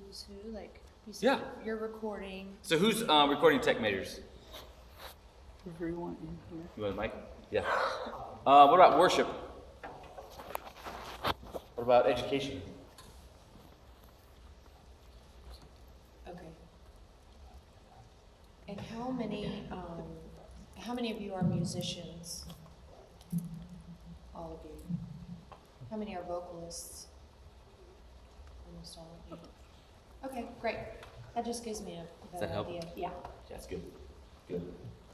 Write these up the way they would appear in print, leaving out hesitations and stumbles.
who's who? Like, you said Yeah. you're recording. So who's recording tech majors? Everyone in here. You want the mic? Yeah. What about worship? What about education? Okay. And how many of you are musicians? All of you. How many are vocalists? Almost all of you. Okay, great. That just gives me a Does that better help? idea. Yeah. That's good. Good.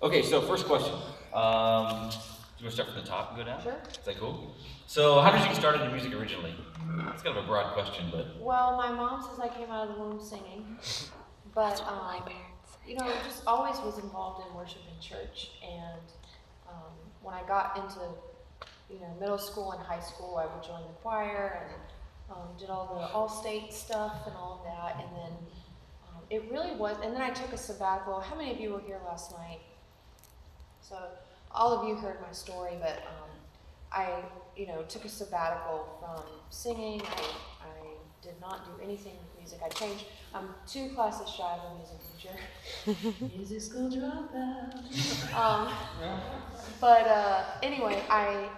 Okay, so first question. Do you want to start from the top and go down? Sure. Is that cool? So how did you get started in music originally? It's kind of a broad question, but... Well, my mom says I came out of the womb singing, but just always was involved in worship in church. And when I got into middle school and high school, I would join the choir and did all the all-state stuff and all of that. And then it really was. And then I took a sabbatical. How many of you were here last night? So all of you heard my story, but I took a sabbatical from singing. I did not do anything with music. I changed. I'm 2 classes shy of a music teacher. Music school dropout. Anyway, I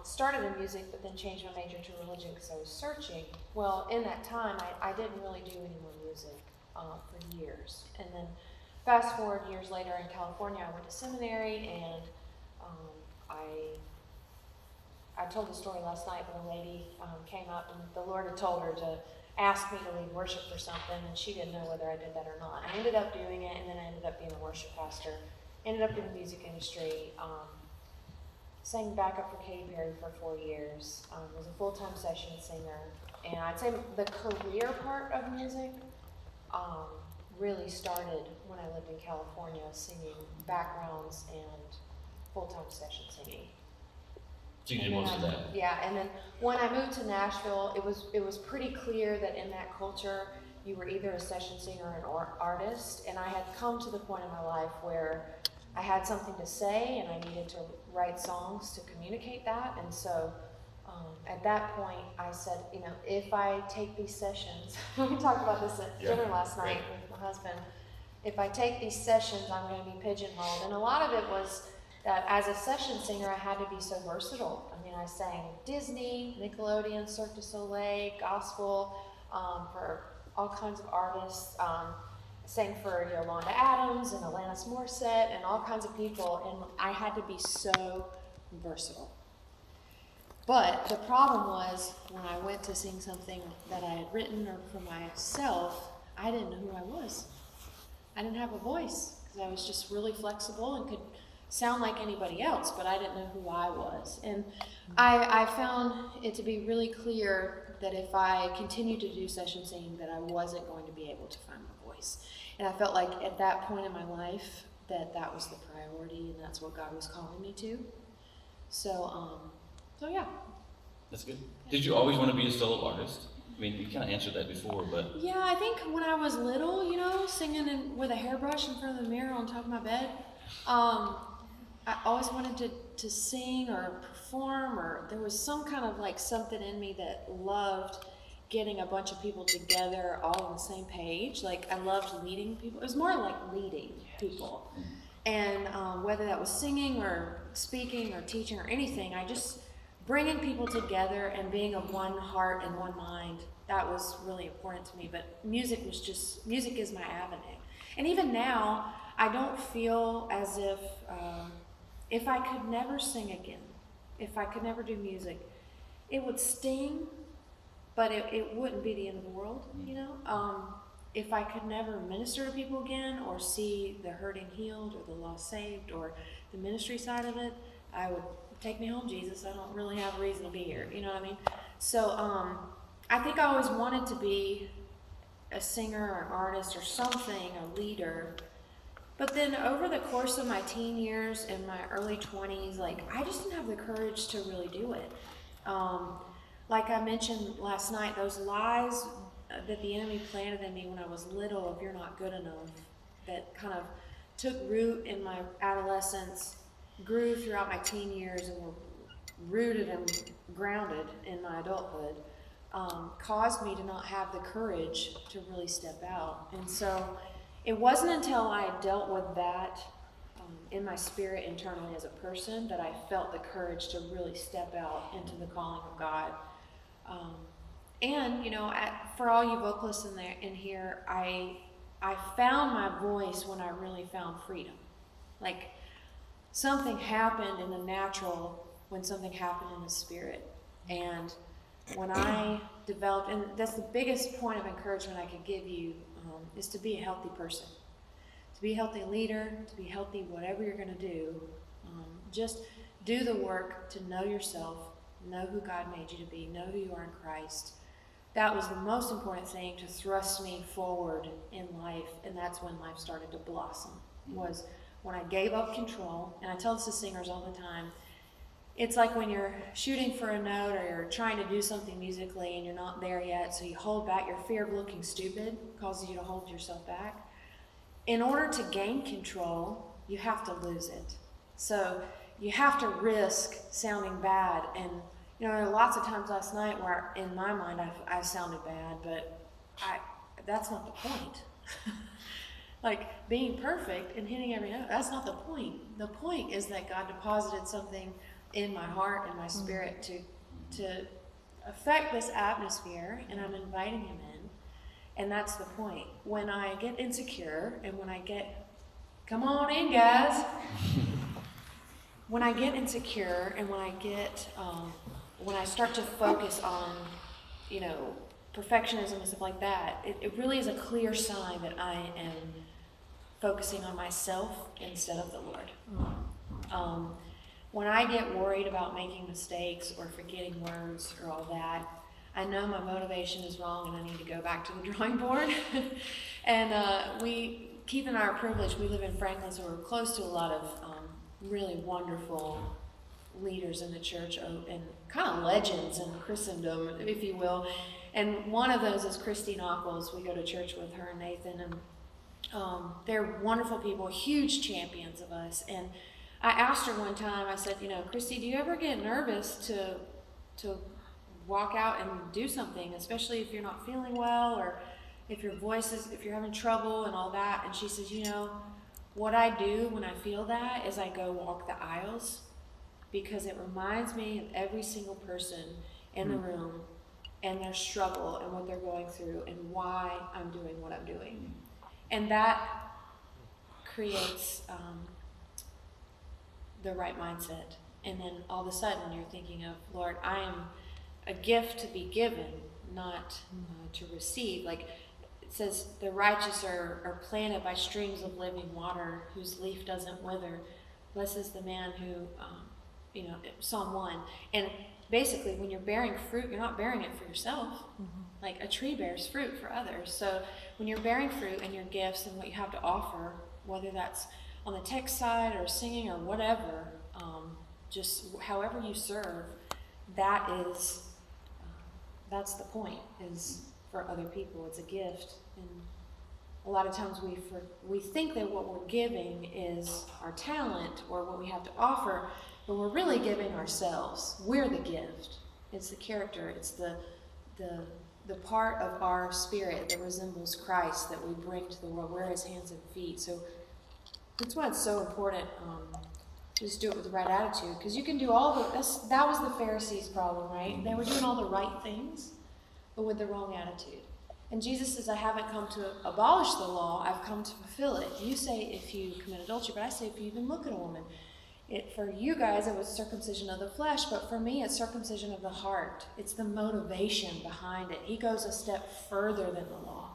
started in music, but then changed my major to religion because I was searching. Well, in that time, I didn't really do any more music for years. And then fast forward years later in California, I went to seminary, and I told the story last night when a lady came up, and the Lord had told her to ask me to lead worship for something, and she didn't know whether I did that or not. I ended up doing it, and then I ended up being a worship pastor. Ended up in the music industry. Sang backup for Katy Perry for 4 years. Was a full-time session singer. And I'd say the career part of music really started when I lived in California, singing backgrounds and full-time session singing. So you did most of that? Yeah, and then when I moved to Nashville, it was pretty clear that in that culture, you were either a session singer or an artist, and I had come to the point in my life where I had something to say, and I needed to write songs to communicate that, and so at that point, I said, if I take these sessions, we talked about this at dinner last night with my husband, if I take these sessions, I'm going to be pigeonholed, and a lot of it was that as a session singer, I had to be so versatile. I mean, I sang Disney, Nickelodeon, Cirque du Soleil, gospel, for all kinds of artists. Sang for Yolanda Adams and Alanis Morissette and all kinds of people, and I had to be so versatile. But the problem was when I went to sing something that I had written or for myself, I didn't know who I was. I didn't have a voice because I was just really flexible and could sound like anybody else, but I didn't know who I was. And I found it to be really clear that if I continued to do session singing, that I wasn't going to be able to find my voice. And I felt like at that point in my life that was the priority, and that's what God was calling me to. So yeah. That's good. Did you always want to be a solo artist? I mean, you kind of answered that before, but... Yeah, I think when I was little, singing with a hairbrush in front of the mirror on top of my bed, I always wanted to sing or perform, or there was some kind of like something in me that loved getting a bunch of people together all on the same page. Like I loved leading people. It was more like leading people. And whether that was singing or speaking or teaching or anything, I just bringing people together and being of one heart and one mind, that was really important to me. But music is my avenue. And even now, I don't feel as if I could never sing again, if I could never do music, it would sting, but it wouldn't be the end of the world, If I could never minister to people again or see the hurting healed or the lost saved or the ministry side of it, I would take me home, Jesus. I don't really have a reason to be here, you know what I mean? So I think I always wanted to be a singer or an artist or something, a leader. But then over the course of my teen years and my early 20s, I just didn't have the courage to really do it. Like I mentioned last night, those lies that the enemy planted in me when I was little, if you're not good enough, that kind of took root in my adolescence, grew throughout my teen years, and were rooted and grounded in my adulthood. caused me to not have the courage to really step out. And so it wasn't until I dealt with that in my spirit internally as a person that I felt the courage to really step out into the calling of God. And for all you vocalists in here, I found my voice when I really found freedom. Like something happened in the natural when something happened in the spirit. And when I developed, and that's the biggest point of encouragement I could give you, is to be a healthy person, to be a healthy leader, to be healthy whatever you're going to do. Just do the work to know yourself, know who God made you to be, know who you are in Christ. That was the most important thing to thrust me forward in life, and that's when life started to blossom, was when I gave up control. And I tell this to singers all the time. It's like when you're shooting for a note or you're trying to do something musically and you're not there yet, so you hold back. Your fear of looking stupid causes you to hold yourself back. In order to gain control, you have to lose it. So you have to risk sounding bad. And there are lots of times last night where in my mind I sounded bad, but that's not the point. Like being perfect and hitting every note, that's not the point. The point is that God deposited something in my heart and my spirit to affect this atmosphere, and I'm inviting him in. And that's the point. When I get insecure and when I get, come on in guys. When I get insecure and when I start to focus on, perfectionism and stuff like that, it really is a clear sign that I am focusing on myself instead of the Lord. When I get worried about making mistakes or forgetting words or all that, I know my motivation is wrong and I need to go back to the drawing board. And Keith and I are privileged. We live in Franklin, so we're close to a lot of really wonderful leaders in the church and kind of legends in Christendom, if you will. And one of those is Christine Ockles. We go to church with her and Nathan, and they're wonderful people, huge champions of us. And I asked her one time, I said, Christy, do you ever get nervous to walk out and do something, especially if you're not feeling well or if you're having trouble and all that? And she says, what I do when I feel that is I go walk the aisles, because it reminds me of every single person in the room and their struggle and what they're going through and why I'm doing what I'm doing. And that creates the right mindset. And then all of a sudden you're thinking of, Lord, I am a gift to be given, not to receive. Like it says, the righteous are planted by streams of living water whose leaf doesn't wither. Blessed is the man who, Psalm 1. And basically when you're bearing fruit, you're not bearing it for yourself. Like a tree bears fruit for others. So when you're bearing fruit and your gifts and what you have to offer, whether that's on the tech side or singing or whatever, just however you serve, that's the point, is for other people. It's a gift. And a lot of times we think that what we're giving is our talent or what we have to offer, but we're really giving ourselves. We're the gift. It's the character. It's the part of our spirit that resembles Christ that we bring to the world. We're his hands and feet. So that's why it's so important to just do it with the right attitude, because you can do that was the Pharisees' problem, right? They were doing all the right things, but with the wrong attitude. And Jesus says, I haven't come to abolish the law, I've come to fulfill it. You say if you commit adultery, but I say if you even look at a woman. For you guys, it was circumcision of the flesh, but for me, it's circumcision of the heart. It's the motivation behind it. He goes a step further than the law.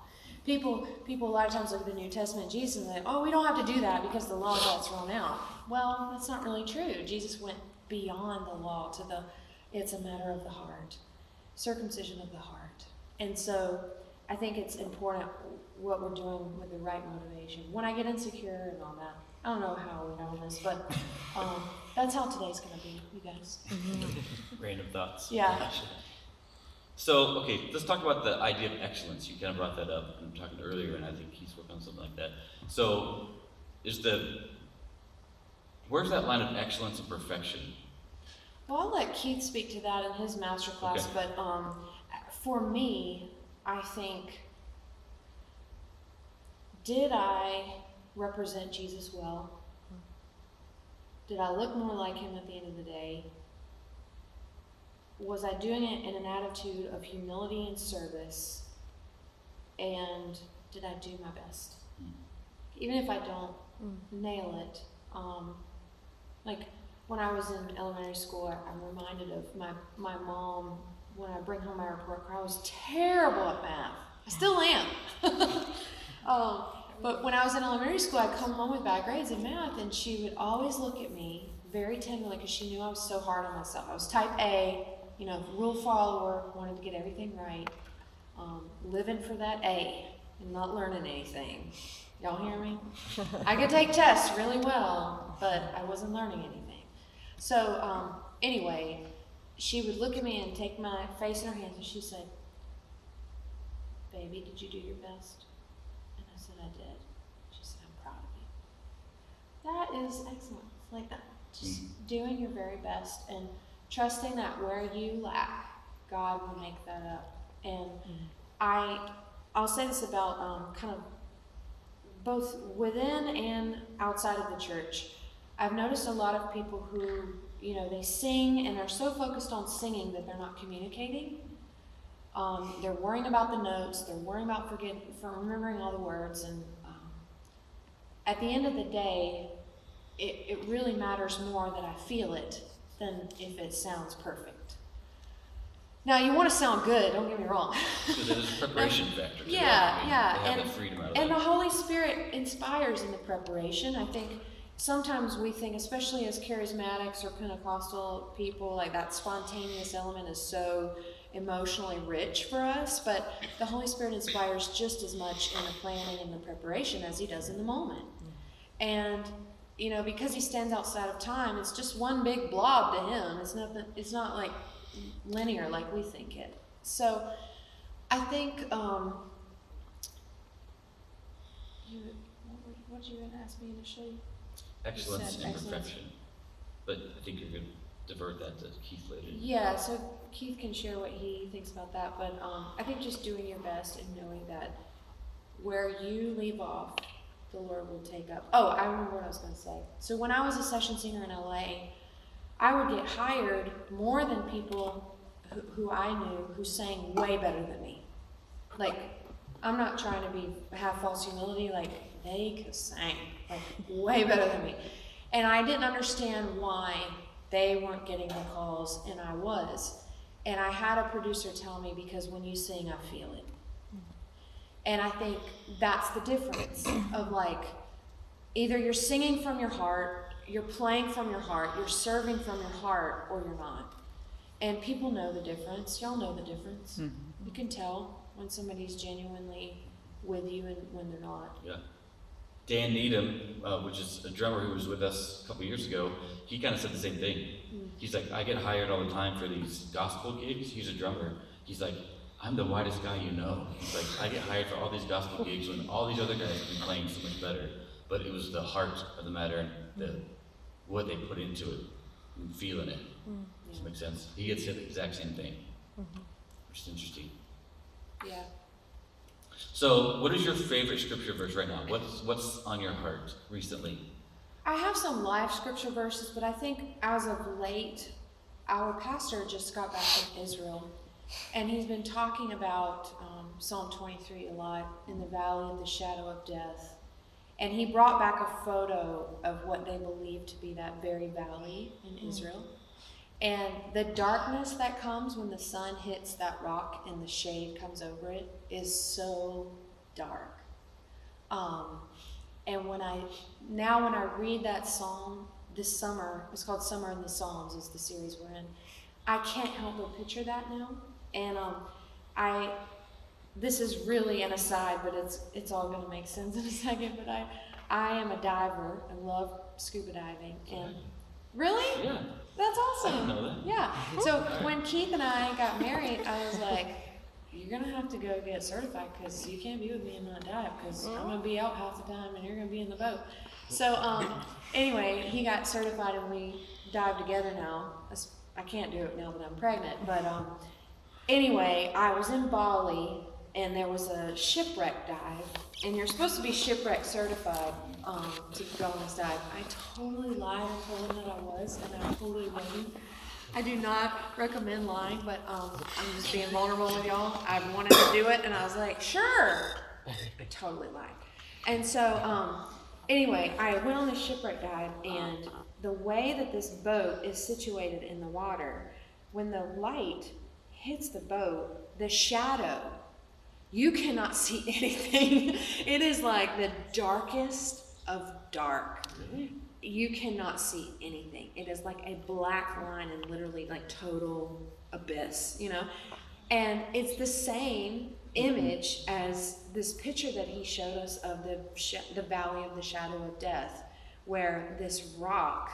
People a lot of times look at the New Testament, Jesus, and they we don't have to do that because the law is all thrown out. Well, that's not really true. Jesus went beyond the law to it's a matter of the heart. Circumcision of the heart. And so I think it's important what we're doing with the right motivation. When I get insecure and all that, I don't know how we know this, but that's how today's going to be, you guys. Random thoughts. Yeah. So, okay, let's talk about the idea of excellence. You kind of brought that up and talking earlier, and I think he's working on something like that. So, where's that line of excellence and perfection? Well, I'll let Keith speak to that in his masterclass, Okay. But for me, I think, did I represent Jesus well? Did I look more like him at the end of the day? Was I doing it in an attitude of humility and service? And did I do my best? Even if I don't nail it. Like when I was in elementary school, I'm reminded of my mom, when I bring home my report card, I was terrible at math. I still am. But when I was in elementary school, I'd come home with bad grades in math, and she would always look at me very tenderly because she knew I was so hard on myself. I was type A, rule follower, wanted to get everything right, living for that A and not learning anything. Y'all hear me? I could take tests really well, but I wasn't learning anything. So anyway, she would look at me and take my face in her hands, and she said, "Baby, did you do your best?" And I said, "I did." She said, "I'm proud of you." That is excellent. Like that, just doing your very best and trusting that where you lack, God will make that up. And I'll say this about kind of both within and outside of the church. I've noticed a lot of people who, they sing and are so focused on singing that they're not communicating. They're worrying about the notes. They're worrying about remembering all the words. And at the end of the day, it really matters more that I feel it than if it sounds perfect. Now, you want to sound good, don't get me wrong. So there's a preparation factor to yeah, that. Yeah. They have that freedom out of and that. the Holy Spirit inspires in the preparation. I think sometimes we think, especially as charismatics or Pentecostal people, like that spontaneous element is so emotionally rich for us, but the Holy Spirit inspires just as much in the planning and the preparation as he does in the moment. And because he stands outside of time, it's just one big blob to him. It's not like linear like we think it. So I think what did you going to ask me initially? Excellence You said and excellence. perfection. But I think you're going to divert that to Keith later. Yeah, so Keith can share what he thinks about that, but I think just doing your best and knowing that where you leave off, the Lord will take up. Oh, I remember what I was going to say. So when I was a session singer in LA, I would get hired more than people who I knew who sang way better than me. Like, I'm not trying to have false humility, like, they could sing, like, way better than me. And I didn't understand why they weren't getting the calls and I was. And I had a producer tell me, because when you sing, I feel it. And I think that's the difference of like, either you're singing from your heart, you're playing from your heart, you're serving from your heart, or you're not. And people know the difference. Y'all know the difference. Mm-hmm. You can tell when somebody's genuinely with you and when they're not. Yeah. Dan Needham, which is a drummer who was with us a couple years ago, he kind of said the same thing. Mm-hmm. He's like, I get hired all the time for these gospel gigs. He's a drummer. He's like, I'm the whitest guy you know. He's like, I get hired for all these gospel gigs when all these other guys have been playing so much better. But it was the heart of the matter and what they put into it and feeling it. Mm-hmm. Does that make sense? He gets hit the exact same thing, which is interesting. Yeah. So, what is your favorite scripture verse right now? What's on your heart recently? I have some live scripture verses, but I think as of late, our pastor just got back from Israel, and he's been talking about Psalm 23 a lot, in the valley of the shadow of death. And he brought back a photo of what they believe to be that very valley in Israel. And the darkness that comes when the sun hits that rock and the shade comes over it is so dark. And when I read that psalm this summer, it's called Summer in the Psalms, is the series we're in, I can't help but picture that now. And this is really an aside, but it's all going to make sense in a second. But I am a diver. I love scuba diving. And really? Yeah. That's awesome. I didn't know that. Yeah. So when Keith and I got married, I was like, you're going to have to go get certified because you can't be with me and not dive because I'm going to be out half the time and you're going to be in the boat. So anyway, he got certified and we dive together now. I can't do it now that I'm pregnant, but Anyway, I was in Bali and there was a shipwreck dive, and you're supposed to be shipwreck certified to go on this dive. I totally lied and told them that I was, and I totally wasn't. I do not recommend lying, but I'm just being vulnerable with y'all. I wanted to do it, and I was like, sure. I totally lied. And so, anyway, I went on this shipwreck dive, and the way that this boat is situated in the water, when the light hits the boat, the shadow, you cannot see anything. It is like the darkest of dark. Really? You cannot see anything. It is like a black line and literally like total abyss, you know? And it's the same image as this picture that he showed us of the valley of the shadow of death, where this rock,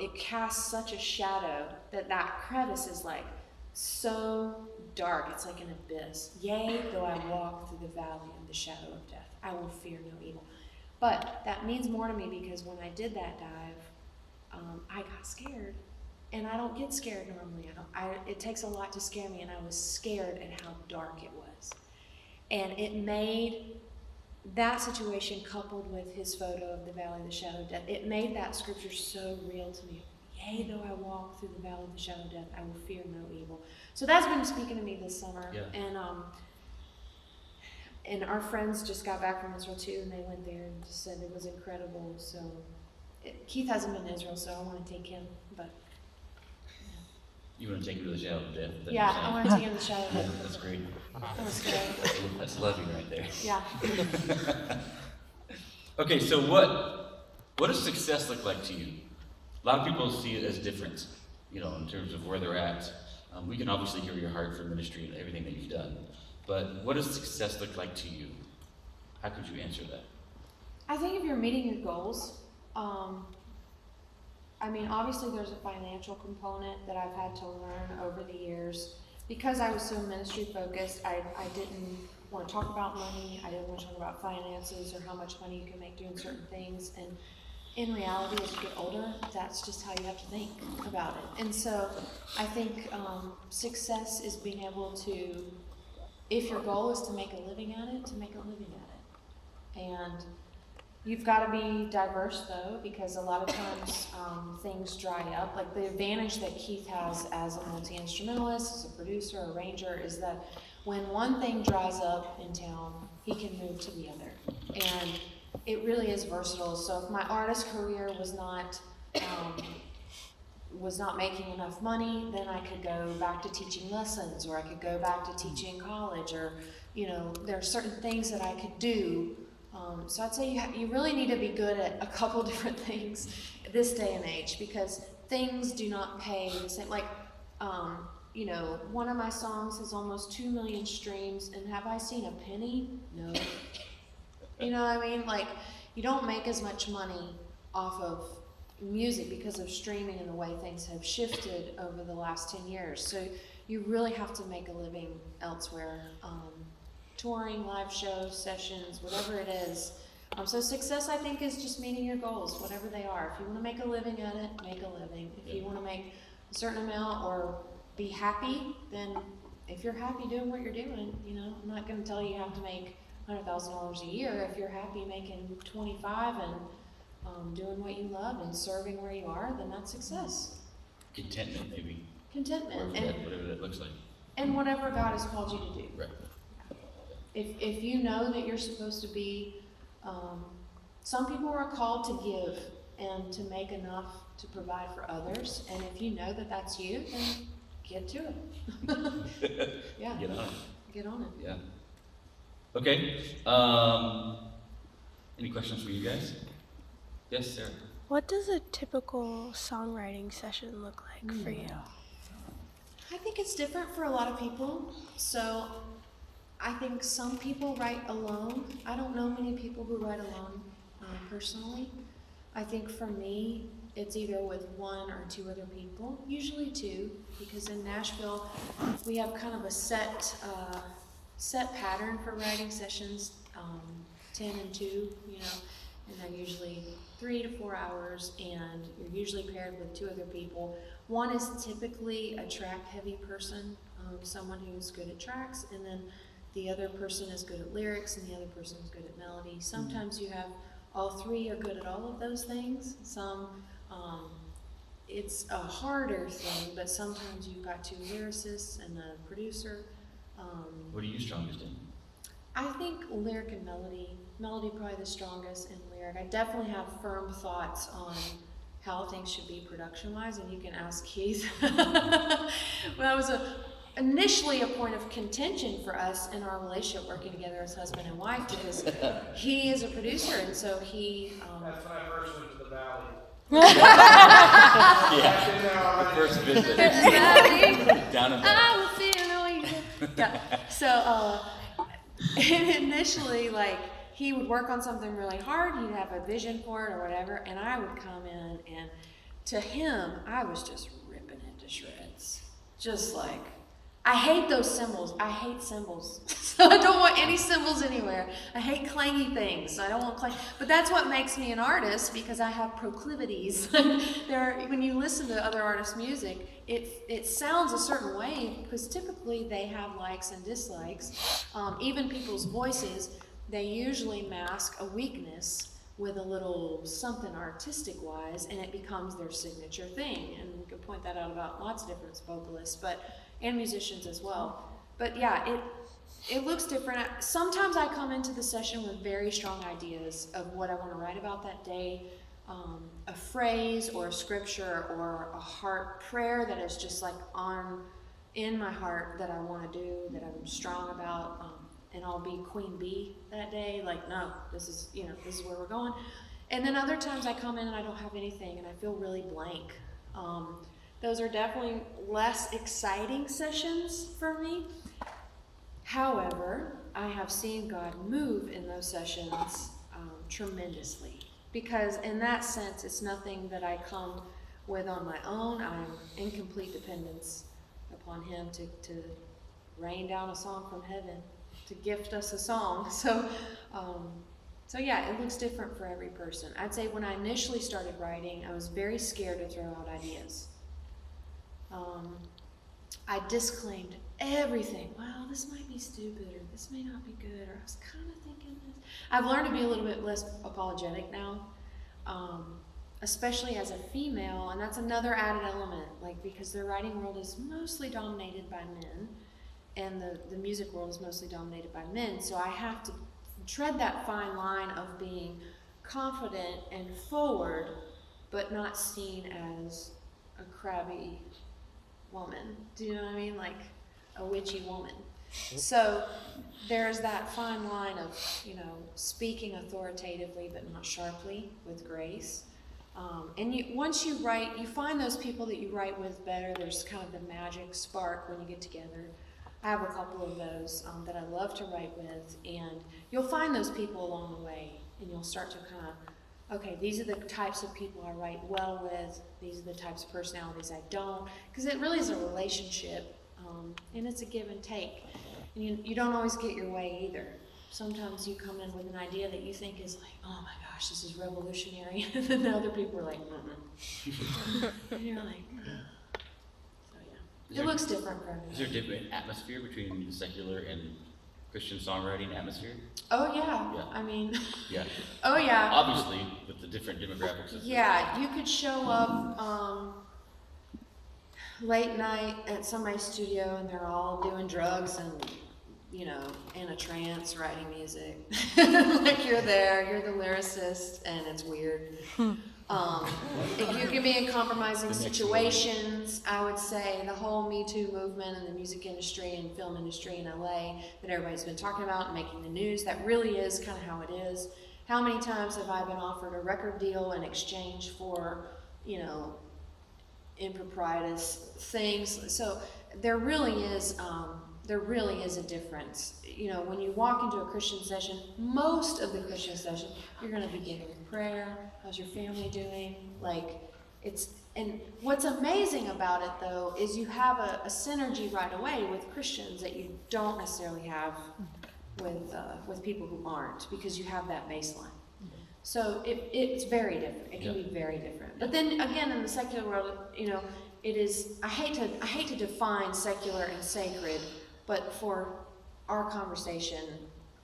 it casts such a shadow that crevice is like so dark. It's like an abyss. Yea, though I walk through the valley of the shadow of death, I will fear no evil. But that means more to me because when I did that dive, I got scared. And I don't get scared normally. It takes a lot to scare me, and I was scared at how dark it was. And it made that situation, coupled with his photo of the valley of the shadow of death, it made that scripture so real to me. Yea, though I walk through the valley of the shadow of death, I will fear no evil. So that's been speaking to me this summer. Yeah. And our friends just got back from Israel too, and they went there and just said it was incredible. So Keith hasn't been to Israel, so I want to take him. But You want to take him to the shadow of death? is that what yeah, you're I saying? want to take him to the shadow of Yeah, death. that's great. That was good. That's loving right there. Yeah. Okay, so what does success look like to you? A lot of people see it as different, in terms of where they're at. We can obviously hear your heart for ministry and everything that you've done, but what does success look like to you? How could you answer that? I think if you're meeting your goals, obviously there's a financial component that I've had to learn over the years. Because I was so ministry focused, I didn't want to talk about money. I didn't want to talk about finances or how much money you can make doing certain things. And in reality, as you get older, that's just how you have to think about it. And so I think success is being able to, if your goal is to make a living at it, to make a living at it. And you've got to be diverse, though, because a lot of times things dry up. Like the advantage that Keith has as a multi-instrumentalist, as a producer, arranger, is that when one thing dries up in town, he can move to the other. And it really is versatile. So if my artist career was not making enough money, then I could go back to teaching lessons, or I could go back to teaching college, or there are certain things that I could do. So I'd say you really need to be good at a couple different things this day and age, because things do not pay the same. Like, one of my songs has almost 2 million streams, and have I seen a penny? No. You know what I mean? Like, you don't make as much money off of music because of streaming and the way things have shifted over the last 10 years. So you really have to make a living elsewhere. Touring, live shows, sessions, whatever it is. So success, I think, is just meeting your goals, whatever they are. If you want to make a living at it, make a living. If you want to make a certain amount or be happy, then if you're happy doing what you're doing, I'm not going to tell you have to make $100,000 a year. If you're happy making 25 and doing what you love and serving where you are, then that's success. Contentment, maybe. Contentment. Whatever that looks like. And whatever God has called you to do. Right. If you know that you're supposed to be, some people are called to give and to make enough to provide for others. And if you know that that's you, then get to it. Yeah. Get on it. Get on it. Yeah. Okay. Any questions for you guys? Yes, Sarah. What does a typical songwriting session look like for you? I think it's different for a lot of people. So I think some people write alone. I don't know many people who write alone personally. I think for me, it's either with one or two other people, usually two, because in Nashville, we have kind of a set pattern for writing sessions, 10 and 2, and they're usually 3 to 4 hours, and you're usually paired with two other people. One is typically a track-heavy person, someone who's good at tracks, and then the other person is good at lyrics, and the other person is good at melody. Sometimes you have all three are good at all of those things. It's a harder thing, but sometimes you've got two lyricists and a producer. What are you strongest in? I think lyric and melody. Melody probably the strongest, and lyric. I definitely have firm thoughts on how things should be production-wise, and you can ask Keith. Well, that was initially a point of contention for us in our relationship, working together as husband and wife, because he is a producer, and so he. That's when I first went to the valley. Yeah. The first visit. Down in the I will feel no evil. Yeah. So initially, like, he would work on something really hard. He'd have a vision for it or whatever, and I would come in, and to him, I was just ripping it to shreds. Just like, I hate those cymbals. I hate cymbals. So I don't want any cymbals anywhere. I hate clangy things. I don't want clang. But that's what makes me an artist, because I have proclivities. When you listen to other artists' music, it sounds a certain way because typically they have likes and dislikes. Even people's voices, they usually mask a weakness with a little something artistic-wise, and it becomes their signature thing. And we can point that out about lots of different vocalists, and musicians as well. But yeah, it looks different. Sometimes I come into the session with very strong ideas of what I want to write about that day, a phrase or a scripture or a heart prayer that is just like in my heart that I want to do, that I'm strong about, and I'll be queen bee that day. Like, no, this is where we're going. And then other times I come in and I don't have anything and I feel really blank. Those are definitely less exciting sessions for me. However, I have seen God move in those sessions tremendously, because in that sense, it's nothing that I come with on my own. I'm in complete dependence upon Him to rain down a song from heaven, to gift us a song. So yeah, it looks different for every person. I'd say when I initially started writing, I was very scared to throw out ideas. I disclaimed everything. Well, this might be stupid, or this may not be good, or I was kind of thinking this. I've learned to be a little bit less apologetic now, especially as a female, and that's another added element, because the writing world is mostly dominated by men, and the music world is mostly dominated by men, so I have to tread that fine line of being confident and forward, but not seen as a crabby woman. Do you know what I mean? Like a witchy woman. So there's that fine line of, speaking authoritatively but not sharply, with grace. And once you write, you find those people that you write with better. There's kind of the magic spark when you get together. I have a couple of those that I love to write with, and you'll find those people along the way, and you'll start to kind of, okay, these are the types of people I write well with, these are the types of personalities I don't, because it really is a relationship, and it's a give and take. And you don't always get your way either. Sometimes you come in with an idea that you think is like, oh my gosh, this is revolutionary, and then the other people are like, and you're like, so yeah. It looks different for everyone. Is there a different atmosphere between the secular and Christian songwriting atmosphere? Oh yeah. Yeah. I mean, Yeah. oh yeah. Obviously, with the different demographics. Yeah, you could show up late night at somebody's studio and they're all doing drugs and, in a trance writing music. Like you're there, you're the lyricist, and it's weird. If you can be in compromising situations, I would say the whole Me Too movement in the music industry and film industry in LA that everybody's been talking about and making the news, that really is kind of how it is. How many times have I been offered a record deal in exchange for, improprietous things? So there really is a difference. When you walk into a Christian session, most of the Christian session, you're going to begin with prayer. How's your family doing? And what's amazing about it, though, is you have a synergy right away with Christians that you don't necessarily have with people who aren't, because you have that baseline. So it's very different. It can be very different. But then again, in the secular world, it is, I hate to define secular and sacred, but for our conversation,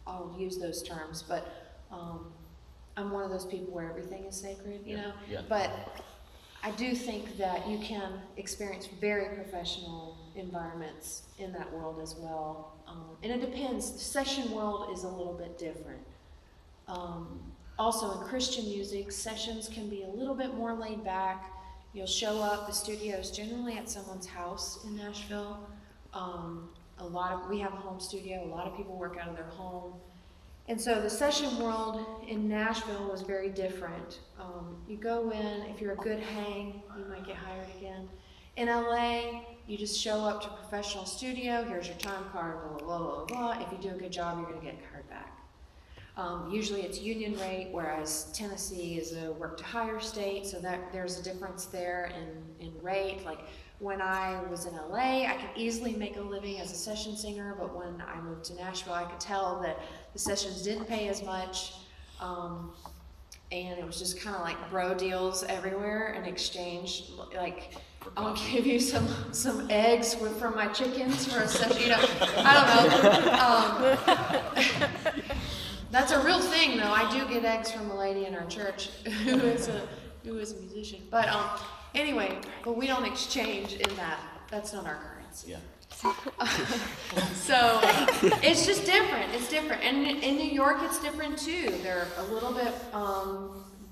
I'll use those terms, but I'm one of those people where everything is sacred, you know? Yeah. But I do think that you can experience very professional environments in that world as well. And it depends. The session world is a little bit different. Also in Christian music, sessions can be a little bit more laid back. You'll show up, the studio's generally at someone's house in Nashville. We have a home studio, a lot of people work out of their home. And so the session world in Nashville was very different. You go in, if you're a good hang, you might get hired again. In LA, you just show up to a professional studio, here's your time card, blah, blah, blah, blah, blah. If you do a good job, you're gonna get hired back. Usually it's union rate, whereas Tennessee is a work-to-hire state, so that there's a difference there in rate. Like when I was in LA, I could easily make a living as a session singer, but when I moved to Nashville, I could tell that the sessions didn't pay as much, and it was just kind of like bro deals everywhere in exchange. Like, I'll give you some eggs from my chickens for a session, you know, I don't know. That's a real thing, though. I do get eggs from a lady in our church who is a musician. But anyway, but we don't exchange in that. That's not our currency. Yeah. So it's just different. It's different. And in New York, it's different too. They're a little bit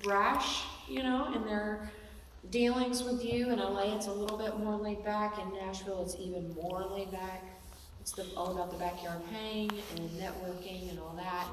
brash, you know, in their dealings with you. In LA, it's a little bit more laid back. In Nashville, it's even more laid back. It's all about the backyard hang and networking and all that.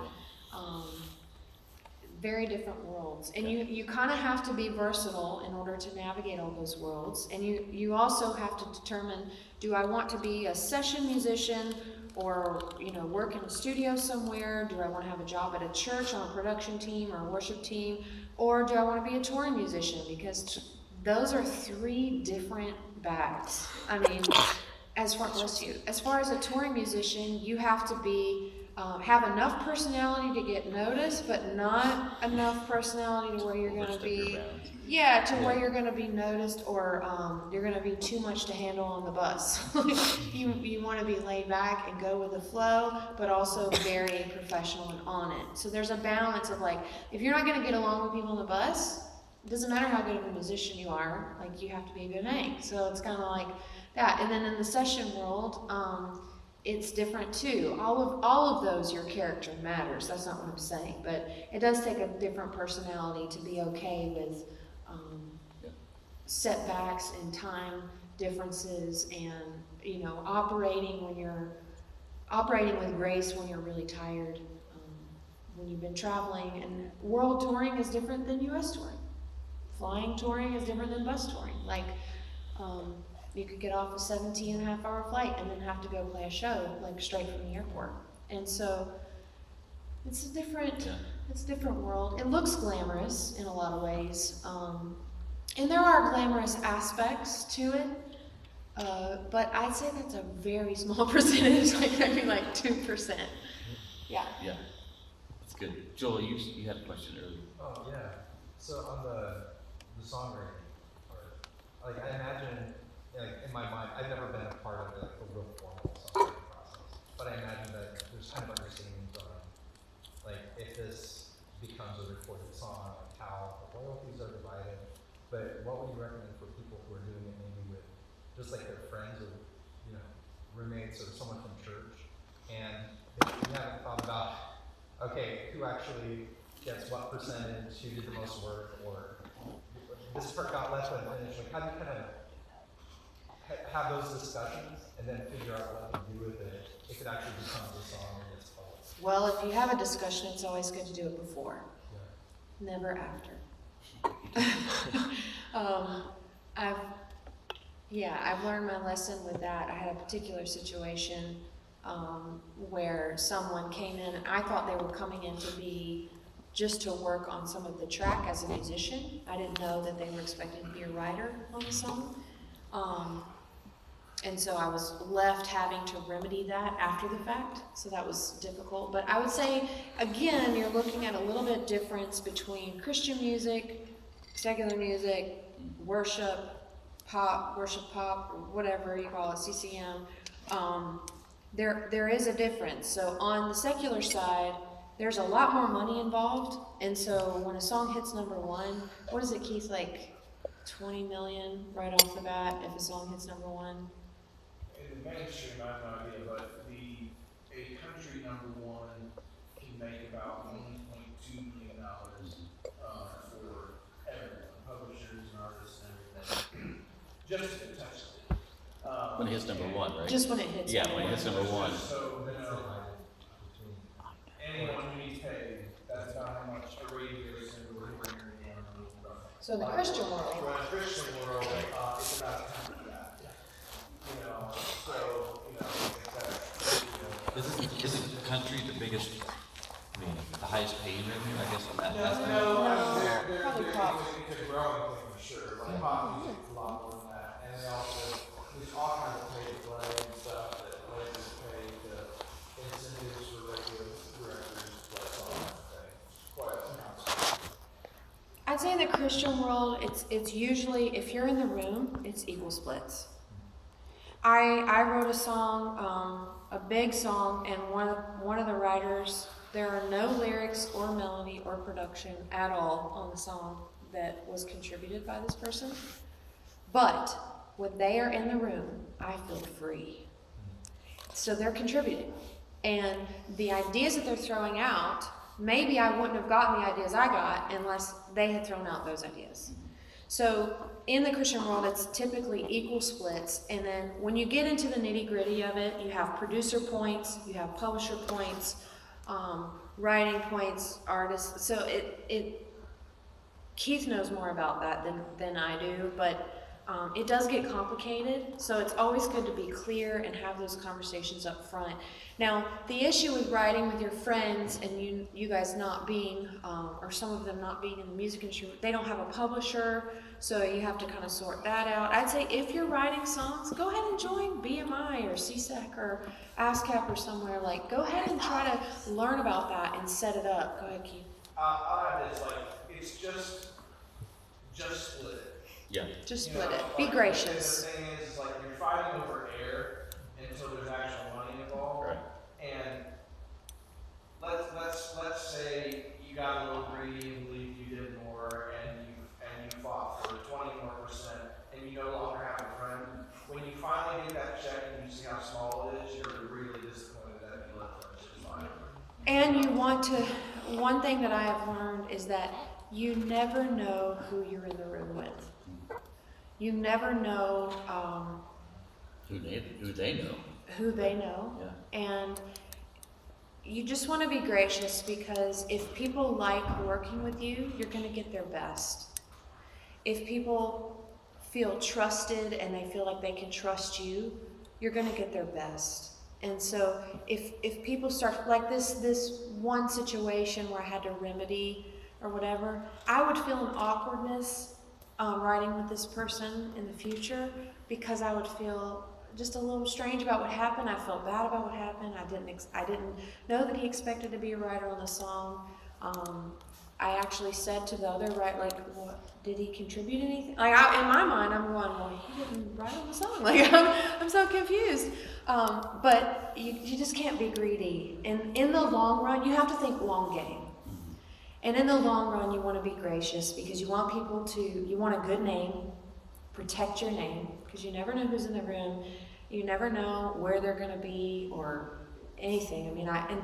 Very different worlds, and you kind of have to be versatile in order to navigate all those worlds. And you also have to determine, do I want to be a session musician, or work in a studio somewhere? Do I want to have a job at a church on a production team or a worship team, or do I want to be a touring musician? Because those are three different bags. I mean, as far as a touring musician, you have to be have enough personality to get noticed, but not enough personality to where you're going to be, where you're going to be noticed, or you're going to be too much to handle on the bus. You want to be laid back and go with the flow, but also very professional and on it. So there's a balance of, like, if you're not going to get along with people on the bus, it doesn't matter how good of a musician you are, like, you have to be a good hang. So it's kind of like that. And then in the session world, it's different too. All of those, your character matters. That's not what I'm saying, but it does take a different personality to be okay with setbacks and time differences, and operating with grace when you're really tired. When you've been traveling, and world touring is different than U.S. touring. Flying touring is different than bus touring. Like, you could get off a 17.5-hour flight and then have to go play a show, like, straight from the airport. And so it's a different world. It looks glamorous in a lot of ways. And there are glamorous aspects to it. But I'd say that's a very small percentage, like maybe like 2%. Yeah. Yeah. That's good. Joel, you had a question earlier. Oh, yeah. So on the songwriting part, like, I imagine, like, in my mind, I've never been a part of the real formal songwriting process, but I imagine that there's kind of understandings on, like, if this becomes a recorded song, like how the royalties are divided. But what would you recommend for people who are doing it maybe with just like their friends or roommates or someone from church, and you haven't thought about, okay, who actually gets what percentage, who did the most work, or this part got left unfinished? Like, how do you kind of have those discussions and then figure out what to do with it if it actually becomes a song and it's called? Well, if you have a discussion, it's always good to do it before, never after. I've learned my lesson with that. I had a particular situation where someone came in, and I thought they were coming in just to work on some of the track as a musician. I didn't know that they were expected to be a writer on the song. And so I was left having to remedy that after the fact, so that was difficult. But I would say, again, you're looking at a little bit difference between Christian music, secular music, worship, pop, worship pop, or whatever you call it, CCM, there is a difference. So on the secular side, there's a lot more money involved, and so when a song hits number one, what is it, Keith, like 20 million right off the bat if a song hits number one? In the mainstream, I have no idea, but a country number one can make about $1.2 million for everyone, publishers and artists and everything, just to touch it. When it hits number one, right? Just when it hits. Yeah, when it hits number one. So, That's the line between. anyone who needs paid, that's about how much a radio single would bring in. So in the Christian world, For a Christian world, it's about 10 of that. You know, so, Isn't country the biggest, I mean, the highest paying revenue, I guess, on that aspect? No, probably pop. it's a growing thing for sure. Like pop music's a lot more than that. And they also, there's all kinds of pay to play and stuff that labels pay to incentives for radio directors, like all that thing. Quite a constant. I'd say in the Christian world, it's usually, if you're in the room, it's equal splits. I wrote a song, a big song, and one of the writers, there are no lyrics or melody or production at all on the song that was contributed by this person. But when they are in the room, I feel free. So they're contributing. And the ideas that they're throwing out, maybe I wouldn't have gotten the ideas I got unless they had thrown out those ideas. So in the Christian world, it's typically equal splits. And then when you get into the nitty gritty of it, you have producer points, you have publisher points, writing points, artists. So Keith knows more about that than I do, but it does get complicated. So it's always good to be clear and have those conversations up front. Now, the issue with writing with your friends and you guys not being, or some of them not being in the music industry, they don't have a publisher, so you have to kind of sort that out. I'd say if you're writing songs, go ahead and join BMI or CSEC or ASCAP or somewhere. Like, go ahead and try to learn about that and set it up. Go ahead, Keith. I'll add this, like, it's just split it. Yeah. Just You split know, it. Be like, gracious. The thing is, like, you're fighting over air until there's actual money involved. Right. And let's say you got a little greedy and believed you did more, and you fought for 20% more, and you no longer have a friend. When you finally get that check and you see how small it is, you're really disappointed that you let friendship slide. And you want to, one thing that I have learned is that you never know who you're in the room with. You never know Who they know. who they know. Yeah. And you just want to be gracious, because if people like working with you, you're going to get their best. If people feel trusted and they feel like they can trust you, you're going to get their best. And so if people start, like this one situation where I had to remedy or whatever, I would feel an awkwardness writing with this person in the future, because I would feel just a little strange about what happened. I felt bad about what happened. I didn't know that he expected to be a writer on the song. I actually said to the other writer, like, what, did he contribute anything? Like, in my mind, I'm going, well, he didn't write on the song. Like, I'm so confused. But you just can't be greedy. And in the long run, you have to think long game. And in the long run, you want to be gracious, because you want you want a good name. Protect your name, because you never know who's in the room. You never know where they're going to be or anything. I mean, and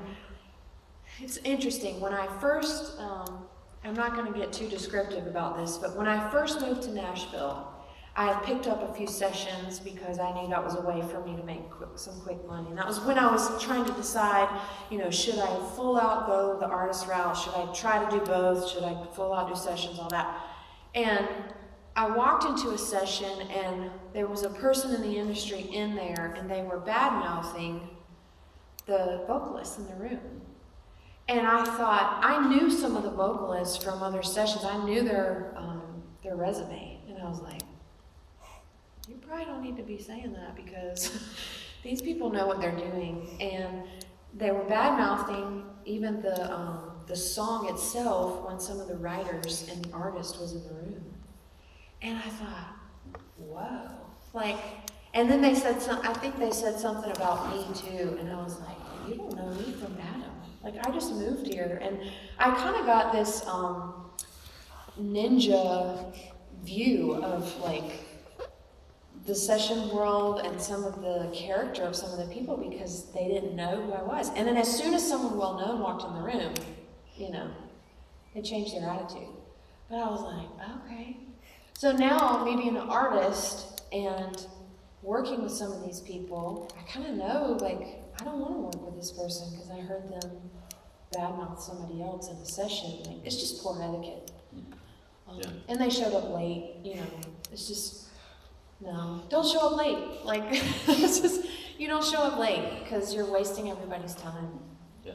it's interesting. When I first, I'm not going to get too descriptive about this, but when I first moved to Nashville, I had picked up a few sessions because I knew that was a way for me to make some quick money. And that was when I was trying to decide, should I full out go the artist route? Should I try to do both? Should I full out do sessions, all that? And I walked into a session, and there was a person in the industry in there, and they were bad-mouthing the vocalists in the room. And I thought, I knew some of the vocalists from other sessions. I knew their resume. And I was like, you probably don't need to be saying that, because these people know what they're doing. And they were bad-mouthing even the song itself when some of the writers and the artist was in the room. And I thought, whoa. Like, and then they said I think they said something about me too, and I was like, you don't know me from Adam. Like, I just moved here, and I kind of got this ninja view of like the session world and some of the character of some of the people because they didn't know who I was. And then as soon as someone well known walked in the room, they changed their attitude. But I was like, okay. So now me being an artist and working with some of these people, I kind of know, like, I don't want to work with this person because I heard them badmouth somebody else in a session. Like, it's just poor etiquette. Yeah. And they showed up late, it's just, no, don't show up late. Like, it's just, you don't show up late because you're wasting everybody's time. Yeah.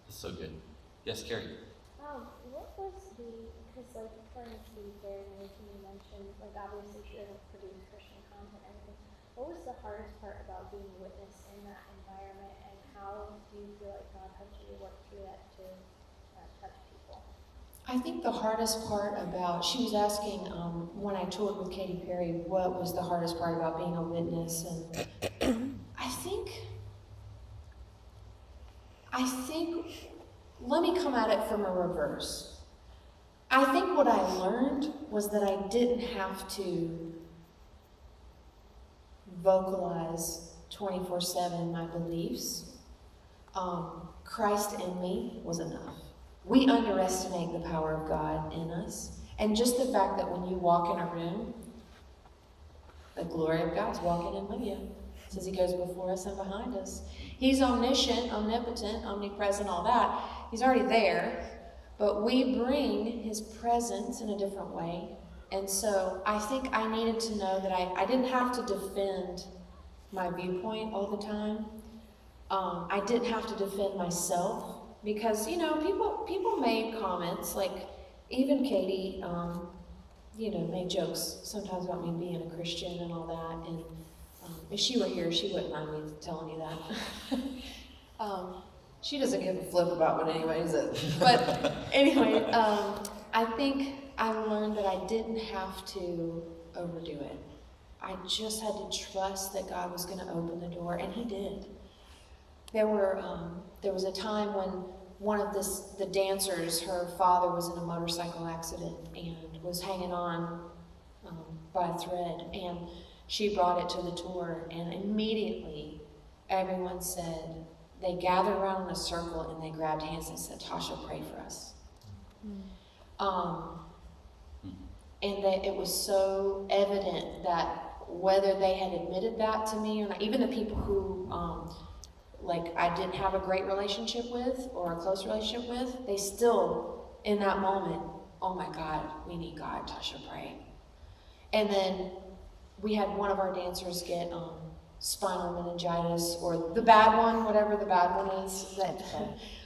That's so good. Yes, Carrie. What was because like for instance there and everything you mentioned, like obviously you shouldn't produce Christian content and everything. What was the hardest part about being a witness in that environment, and how do you feel like God helped you to work through that to touch people? I think the hardest part about, she was asking when I toured with Katy Perry, what was the hardest part about being a witness, and I think, let me come at it from a reverse. I think what I learned was that I didn't have to vocalize 24/7 my beliefs. Christ in me was enough. We underestimate the power of God in us. And just the fact that when you walk in a room, the glory of God's walking in with you. It says he goes before us and behind us. He's omniscient, omnipotent, omnipresent, all that. He's already there. But we bring his presence in a different way. And so I think I needed to know that I didn't have to defend my viewpoint all the time. I didn't have to defend myself because, people made comments, like even Katie, made jokes sometimes about me being a Christian and all that. And if she were here, she wouldn't mind me telling you that. She doesn't give a flip about what anybody says. But anyway, I think I learned that I didn't have to overdo it. I just had to trust that God was going to open the door, and he did. There was a time when one of the dancers, her father was in a motorcycle accident and was hanging on by a thread, and she brought it to the tour, and immediately everyone said, they gathered around in a circle and they grabbed hands and said, Tasha, pray for us. And that it was so evident that whether they had admitted that to me or not, even the people who I didn't have a great relationship with or a close relationship with, they still, in that moment, oh my God, we need God, Tasha, pray. And then we had one of our dancers get spinal meningitis, or the bad one, whatever the bad one is, that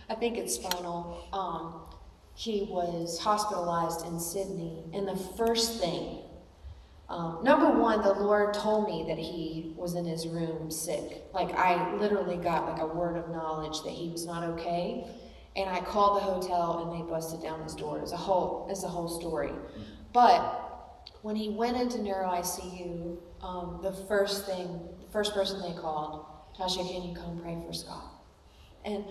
I think it's spinal. He was hospitalized in Sydney, and the first thing, number one, the Lord told me that he was in his room sick. Like, I literally got like a word of knowledge that he was not okay, and I called the hotel and they busted down his door. It's a whole story. But when he went into neuro ICU, the first person they called, Tasha, can you come pray for Scott? And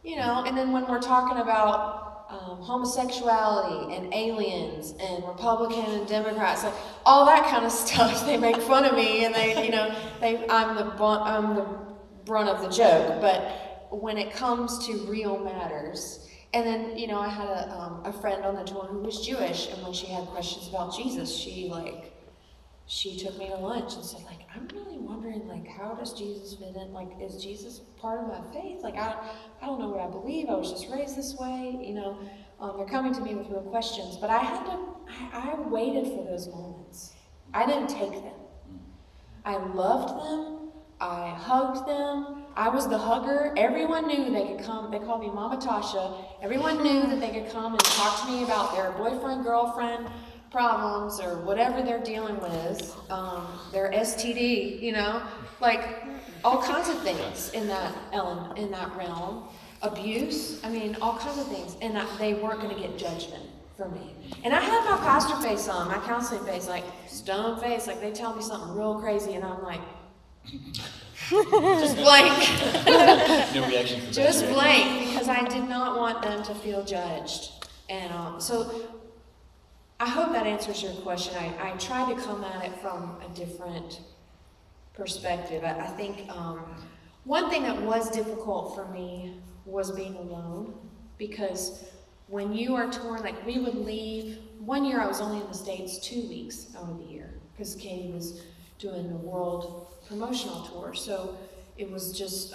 and then when we're talking about homosexuality and aliens and Republican and Democrats, like all that kind of stuff, they make fun of me and I'm the brunt of the joke. But when it comes to real matters, and then I had a friend on the tour who was Jewish, and when she had questions about Jesus, she took me to lunch and said, I'm really wondering, how does Jesus fit in? Is Jesus part of my faith? I don't know what I believe. I was just raised this way. They're coming to me with real questions. But I waited for those moments. I didn't take them. I loved them. I hugged them. I was the hugger. Everyone knew they could come. They called me Mama Tasha. Everyone knew that they could come and talk to me about their boyfriend, girlfriend, problems or whatever they're dealing with, their STD, all kinds of things in that realm, abuse, all kinds of things, and they weren't going to get judgment for me. And I had my pastor face on, my counseling face, like stone face, like they tell me something real crazy, and I'm like, just blank. No reaction from Just that. blank, because I did not want them to feel judged. And so I hope that answers your question. I try to come at it from a different perspective. I think one thing that was difficult for me was being alone, because when you are touring, like we would leave, one year I was only in the States 2 weeks out of the year, because Katie was doing the world promotional tour. So it was just,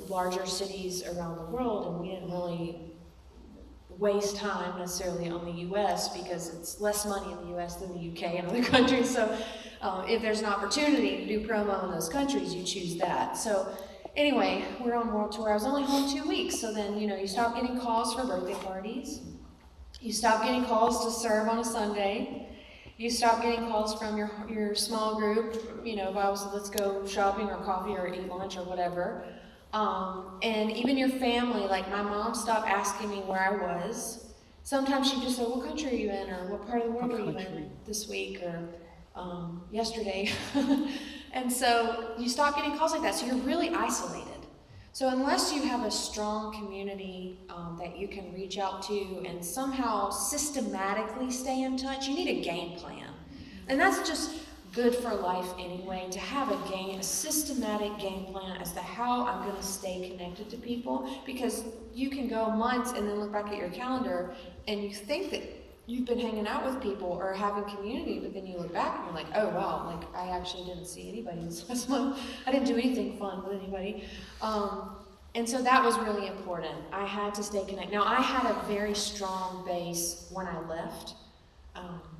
larger cities around the world, and we didn't really waste time necessarily on the U.S. because it's less money in the U.S. than the U.K. and other countries. So if there's an opportunity to do promo in those countries, you choose that. So anyway, we're on world tour. I was only home 2 weeks. So then, you stop getting calls for birthday parties. You stop getting calls to serve on a Sunday. You stop getting calls from your small group, if I was, let's go shopping or coffee or eat lunch or whatever. And even your family, like my mom stopped asking me where I was. Sometimes she'd just say, what country are you in? Or what part of the world are you in this week? Or yesterday. And so you stop getting calls like that. So you're really isolated. So unless you have a strong community that you can reach out to and somehow systematically stay in touch, you need a game plan. And that's just good for life anyway, to have a systematic game plan as to how I'm going to stay connected to people, because you can go months and then look back at your calendar and you think that you've been hanging out with people or having community, but then you look back and you're like, oh wow, like I actually didn't see anybody this last month. I didn't do anything fun with anybody. And so that was really important. I had to stay connected. Now I had a very strong base when I left.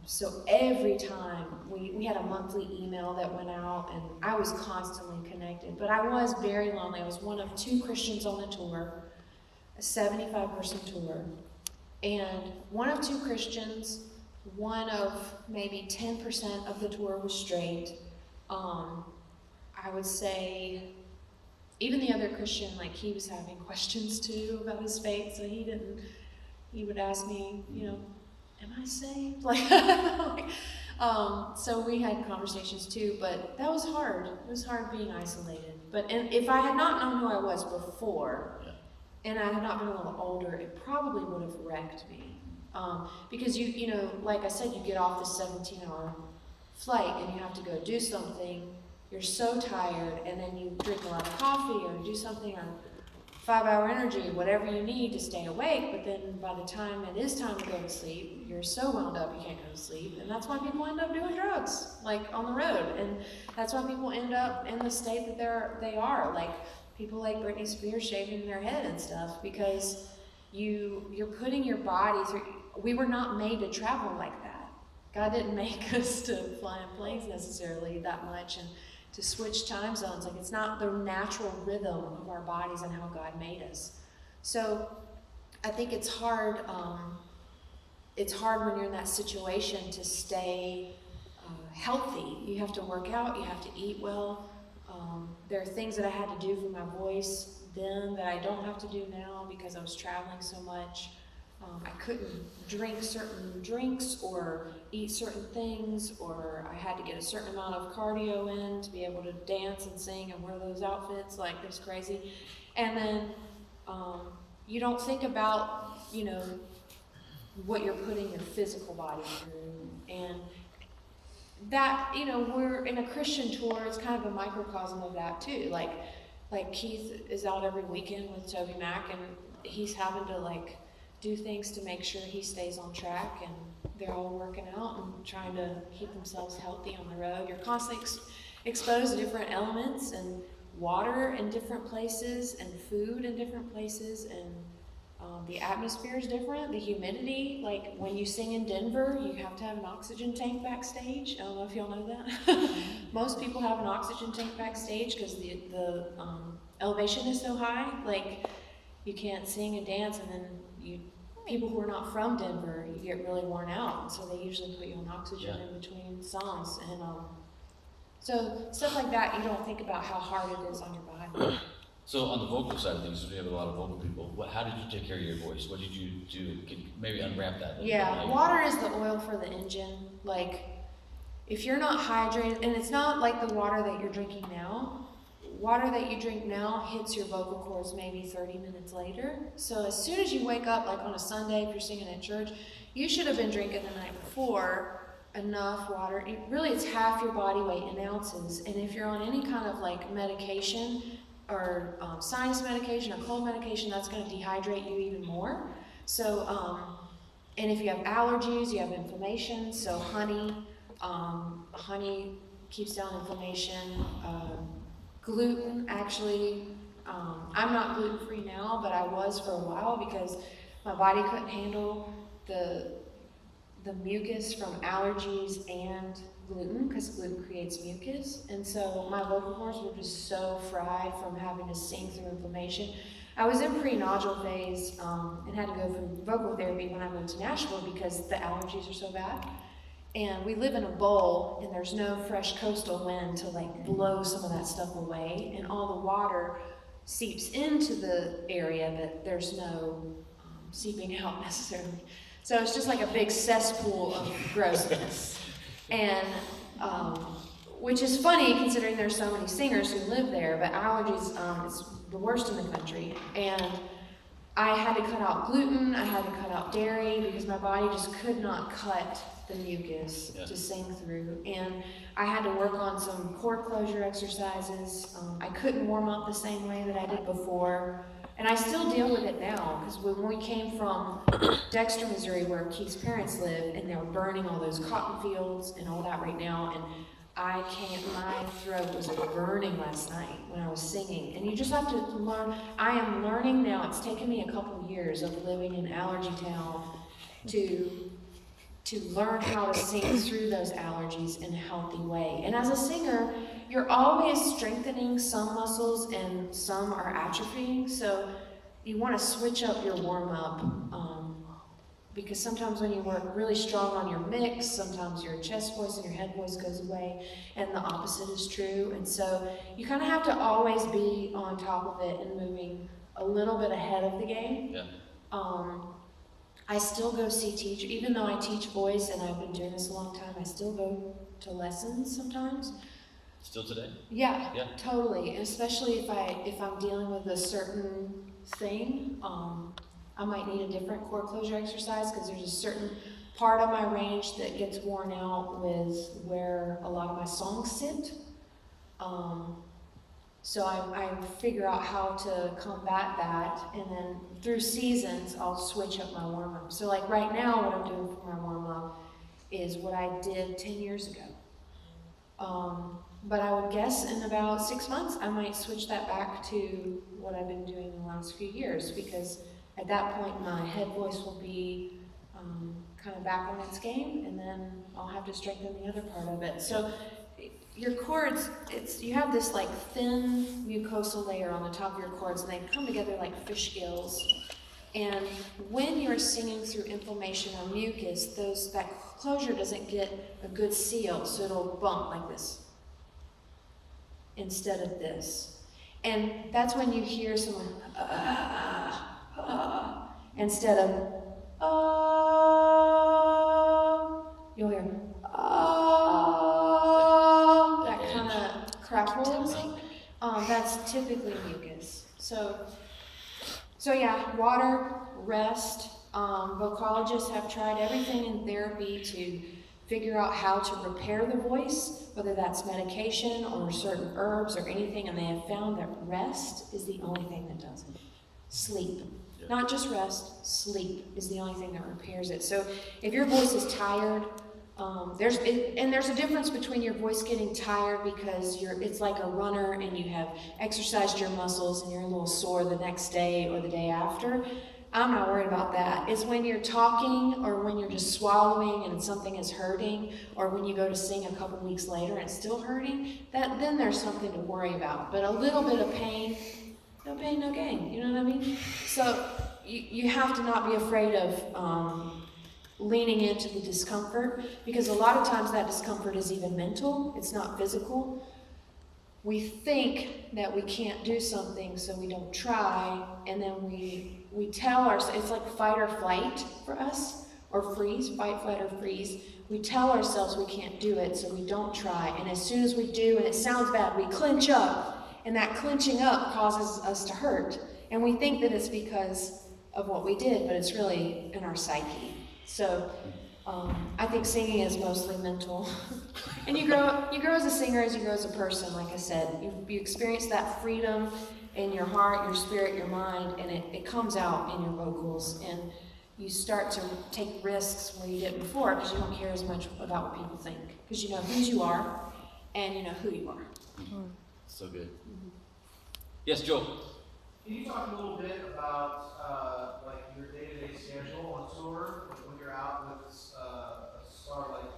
So every time we had a monthly email that went out, and I was constantly connected, but I was very lonely. I was one of 2 Christians on the tour, a 75-person tour. And one of 2 Christians, one of maybe 10% of the tour was straight. I would say even the other Christian, like he was having questions too about his faith, so he would ask me, am I saved? So we had conversations too, but that was hard. It was hard being isolated. And if I had not known who I was before, and I had not been a little older, it probably would have wrecked me. Because like I said, you get off this 17-hour flight and you have to go do something. You're so tired, and then you drink a lot of coffee or do something, or 5-hour energy, whatever you need to stay awake, but then by the time it is time to go to sleep, you're so wound up you can't go to sleep, and that's why people end up doing drugs, like on the road, and that's why people end up in the state that they are, like people like Britney Spears shaving their head and stuff, because you're putting your body through. We were not made to travel like that. God didn't make us to fly in planes necessarily that much, and to switch time zones. Like, it's not the natural rhythm of our bodies and how God made us. So I think it's hard. It's hard when you're in that situation to stay healthy. You have to work out. You have to eat well. There are things that I had to do for my voice then that I don't have to do now because I was traveling so much. I couldn't drink certain drinks or eat certain things, or I had to get a certain amount of cardio in to be able to dance and sing and wear those outfits. Like, it was crazy. And then you don't think about, what you're putting your physical body through. And that, we're in a Christian tour, it's kind of a microcosm of that too. Like Keith is out every weekend with Toby Mac, and he's having to do things to make sure he stays on track, and they're all working out and trying to keep themselves healthy on the road. You're constantly exposed to different elements, and water in different places, and food in different places, and the atmosphere is different, the humidity. Like when you sing in Denver, you have to have an oxygen tank backstage. I don't know if y'all know that. Most people have an oxygen tank backstage because the elevation is so high. Like, you can't sing and dance, and then people who are not from Denver, you get really worn out, and so they usually put you on oxygen in between songs. And so stuff like that, you don't think about how hard it is on your body. So on the vocal side of things, since we have a lot of vocal people, how did you take care of your voice? What did you do? Can you maybe unwrap that? Yeah, water is the oil for the engine. Like, if you're not hydrated, and it's not like the water that you're drinking now. Water that you drink now hits your vocal cords maybe 30 minutes later. So as soon as you wake up, like on a Sunday, if you're singing at church, you should have been drinking the night before enough water. Really, it's half your body weight in ounces. And if you're on any kind of like medication or sinus medication or cold medication, that's going to dehydrate you even more. So, and if you have allergies, you have inflammation. So honey keeps down inflammation. Gluten, actually, I'm not gluten-free now, but I was for a while because my body couldn't handle the mucus from allergies and gluten, because gluten creates mucus. And so my vocal cords were just so fried from having to sing through inflammation. I was in pre-nodule phase and had to go through vocal therapy when I moved to Nashville because the allergies are so bad. And we live in a bowl, and there's no fresh coastal wind to like blow some of that stuff away, and all the water seeps into the area, but there's no seeping out necessarily. So it's just like a big cesspool of grossness, and which is funny considering there's so many singers who live there. But allergies, it's the worst in the country, and I had to cut out gluten, I had to cut out dairy because my body just could not cut the mucus to sing through. And I had to work on some cord closure exercises. I couldn't warm up the same way that I did before. And I still deal with it now, because when we came from Dexter, Missouri, where Keith's parents live, and they were burning all those cotton fields and all that right now, and my throat was burning last night when I was singing. And you just have to learn. I am learning now. It's taken me a couple of years of living in Allergy Town to learn how to sing through those allergies in a healthy way. And as a singer, you're always strengthening some muscles and some are atrophying. So you want to switch up your warm-up because sometimes when you work really strong on your mix, sometimes your chest voice and your head voice goes away, and the opposite is true. And so you kind of have to always be on top of it and moving a little bit ahead of the game. Yeah. I still go see teachers, even though I teach voice and I've been doing this a long time, I still go to lessons sometimes. Still today? Yeah, Yeah. totally. And especially if I'm dealing with a certain thing, I might need a different cord closure exercise because there's a certain part of my range that gets worn out with where a lot of my songs sit. So I figure out how to combat that, and then through seasons, I'll switch up my warm-up. So like right now, what I'm doing for my warm-up is what I did 10 years ago. But I would guess in about 6 months, I might switch that back to what I've been doing in the last few years, because at that point, my head voice will be kind of back on its game, and then I'll have to strengthen the other part of it. So your cords, you have this like thin mucosal layer on the top of your cords, and they come together like fish gills. And when you're singing through inflammation or mucus, that closure doesn't get a good seal, so it'll bump like this instead of this. And that's when you hear someone instead of you'll hear that kind of crackles. That's typically mucus. So yeah, water, rest. Vocologists have tried everything in therapy to figure out how to repair the voice, whether that's medication or certain herbs or anything, and they have found that rest is the only thing that does it. Sleep. Yeah. Not just rest, sleep is the only thing that repairs it. So if your voice is tired, there's a difference between your voice getting tired because it's like a runner and you have exercised your muscles and you're a little sore the next day or the day after. I'm not worried about that. It's when you're talking or when you're just swallowing and something is hurting, or when you go to sing a couple weeks later and it's still hurting, then there's something to worry about. But a little bit of pain, no pain, no gain. You know what I mean? So you have to not be afraid of leaning into the discomfort, because a lot of times that discomfort is even mental. It's not physical. we think that we can't do something, so we don't try, and then we tell ourselves, it's like fight or flight for us, or freeze, fight, flight, or freeze. We tell ourselves we can't do it, so we don't try, and as soon as we do, and it sounds bad, we clench up, and that clenching up causes us to hurt, and we think that it's because of what we did, but it's really in our psyche. So I think singing is mostly mental. And you grow as a singer as you grow as a person, like I said. You experience that freedom in your heart, your spirit, your mind, and it comes out in your vocals. And you start to take risks where you didn't before, because you don't care as much about what people think. Because you know whose you are, and you know who you are. So good. Yes, Joel. Can you talk a little bit about like your day-to-day schedule on tour, like when you're out with a star like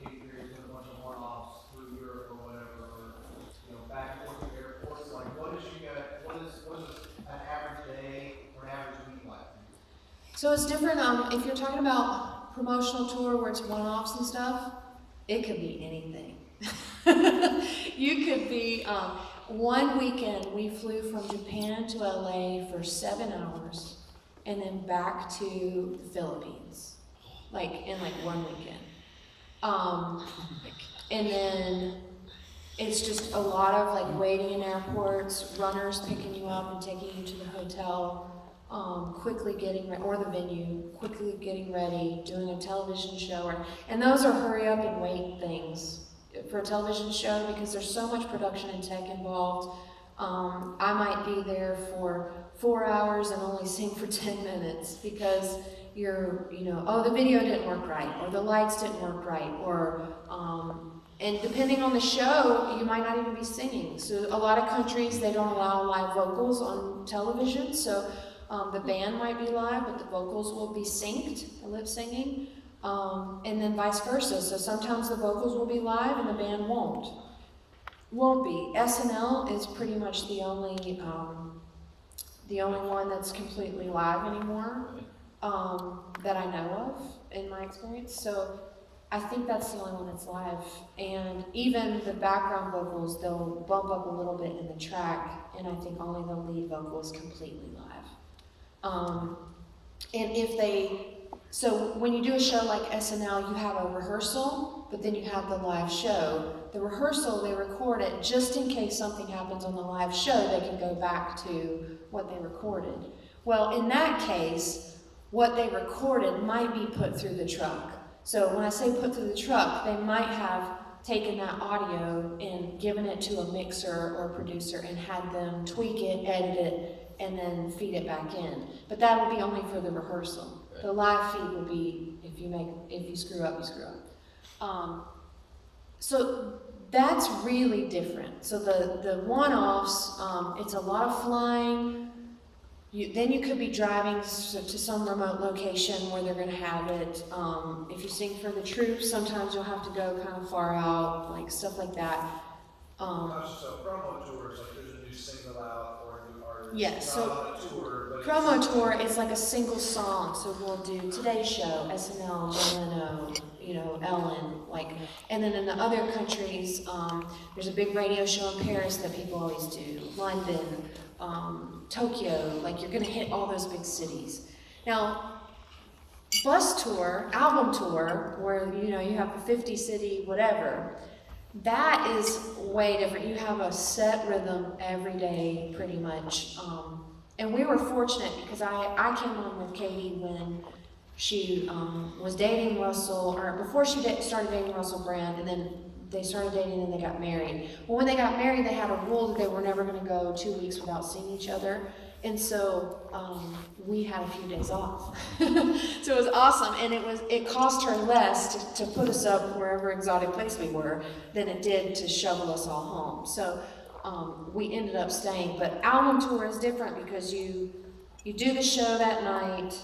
Katy Perry doing a bunch of one-offs through Europe or whatever, or back and forth to airports? Like, what is an average day or an average week like for you? So it's different. If you're talking about promotional tour where it's one-offs and stuff, it could be anything. You could be. One weekend, we flew from Japan to LA for 7 hours, and then back to the Philippines, in 1 weekend. And then it's just a lot of waiting in airports, runners picking you up and taking you to the hotel, quickly getting ready, or the venue, quickly getting ready, doing a television show, and those are hurry up and wait things for a television show, because there's so much production and tech involved. I might be there for 4 hours and only sing for 10 minutes because the video didn't work right, or the lights didn't work right, or and depending on the show, you might not even be singing. So a lot of countries, they don't allow live vocals on television, so the band might be live, but the vocals will be synced, lip singing. And then vice versa. So sometimes the vocals will be live and the band won't be. SNL is pretty much the only one that's completely live anymore, that I know of in my experience. So I think that's the only one that's live. And even the background vocals, they'll bump up a little bit in the track, and I think only the lead vocal is completely live. So when you do a show like SNL, you have a rehearsal, but then you have the live show. The rehearsal, they record it just in case something happens on the live show, they can go back to what they recorded. Well, in that case, what they recorded might be put through the truck. So when I say put through the truck, they might have taken that audio and given it to a mixer or a producer and had them tweak it, edit it, and then feed it back in. But that would be only for the rehearsal. The live feed will be if you screw up, you screw up. So that's really different. So the one-offs, it's a lot of flying. Then you could be driving to some remote location where they're going to have it. If you sing for the troops, sometimes you'll have to go kind of far out, stuff like that. So promo tours, there's a new single out or a new artist. Yes. So not on a tour, but promo tour is like a single song. So we'll do Today's Show, SNL, Jay Leno, Ellen, and then in the other countries, there's a big radio show in Paris that people always do, London, Tokyo, you're gonna hit all those big cities. Now, bus tour, album tour, where you have a 50 city whatever, that is way different. You have a set rhythm every day, pretty much. And we were fortunate because I came on with Katie when she was dating Russell, or before she started dating Russell Brand, and then they started dating and they got married. Well, when they got married, they had a rule that they were never going to go 2 weeks without seeing each other. And so we had a few days off. So it was awesome. And it cost her less to put us up wherever exotic place we were than it did to shovel us all home. So we ended up staying. But album tour is different because you do the show that night,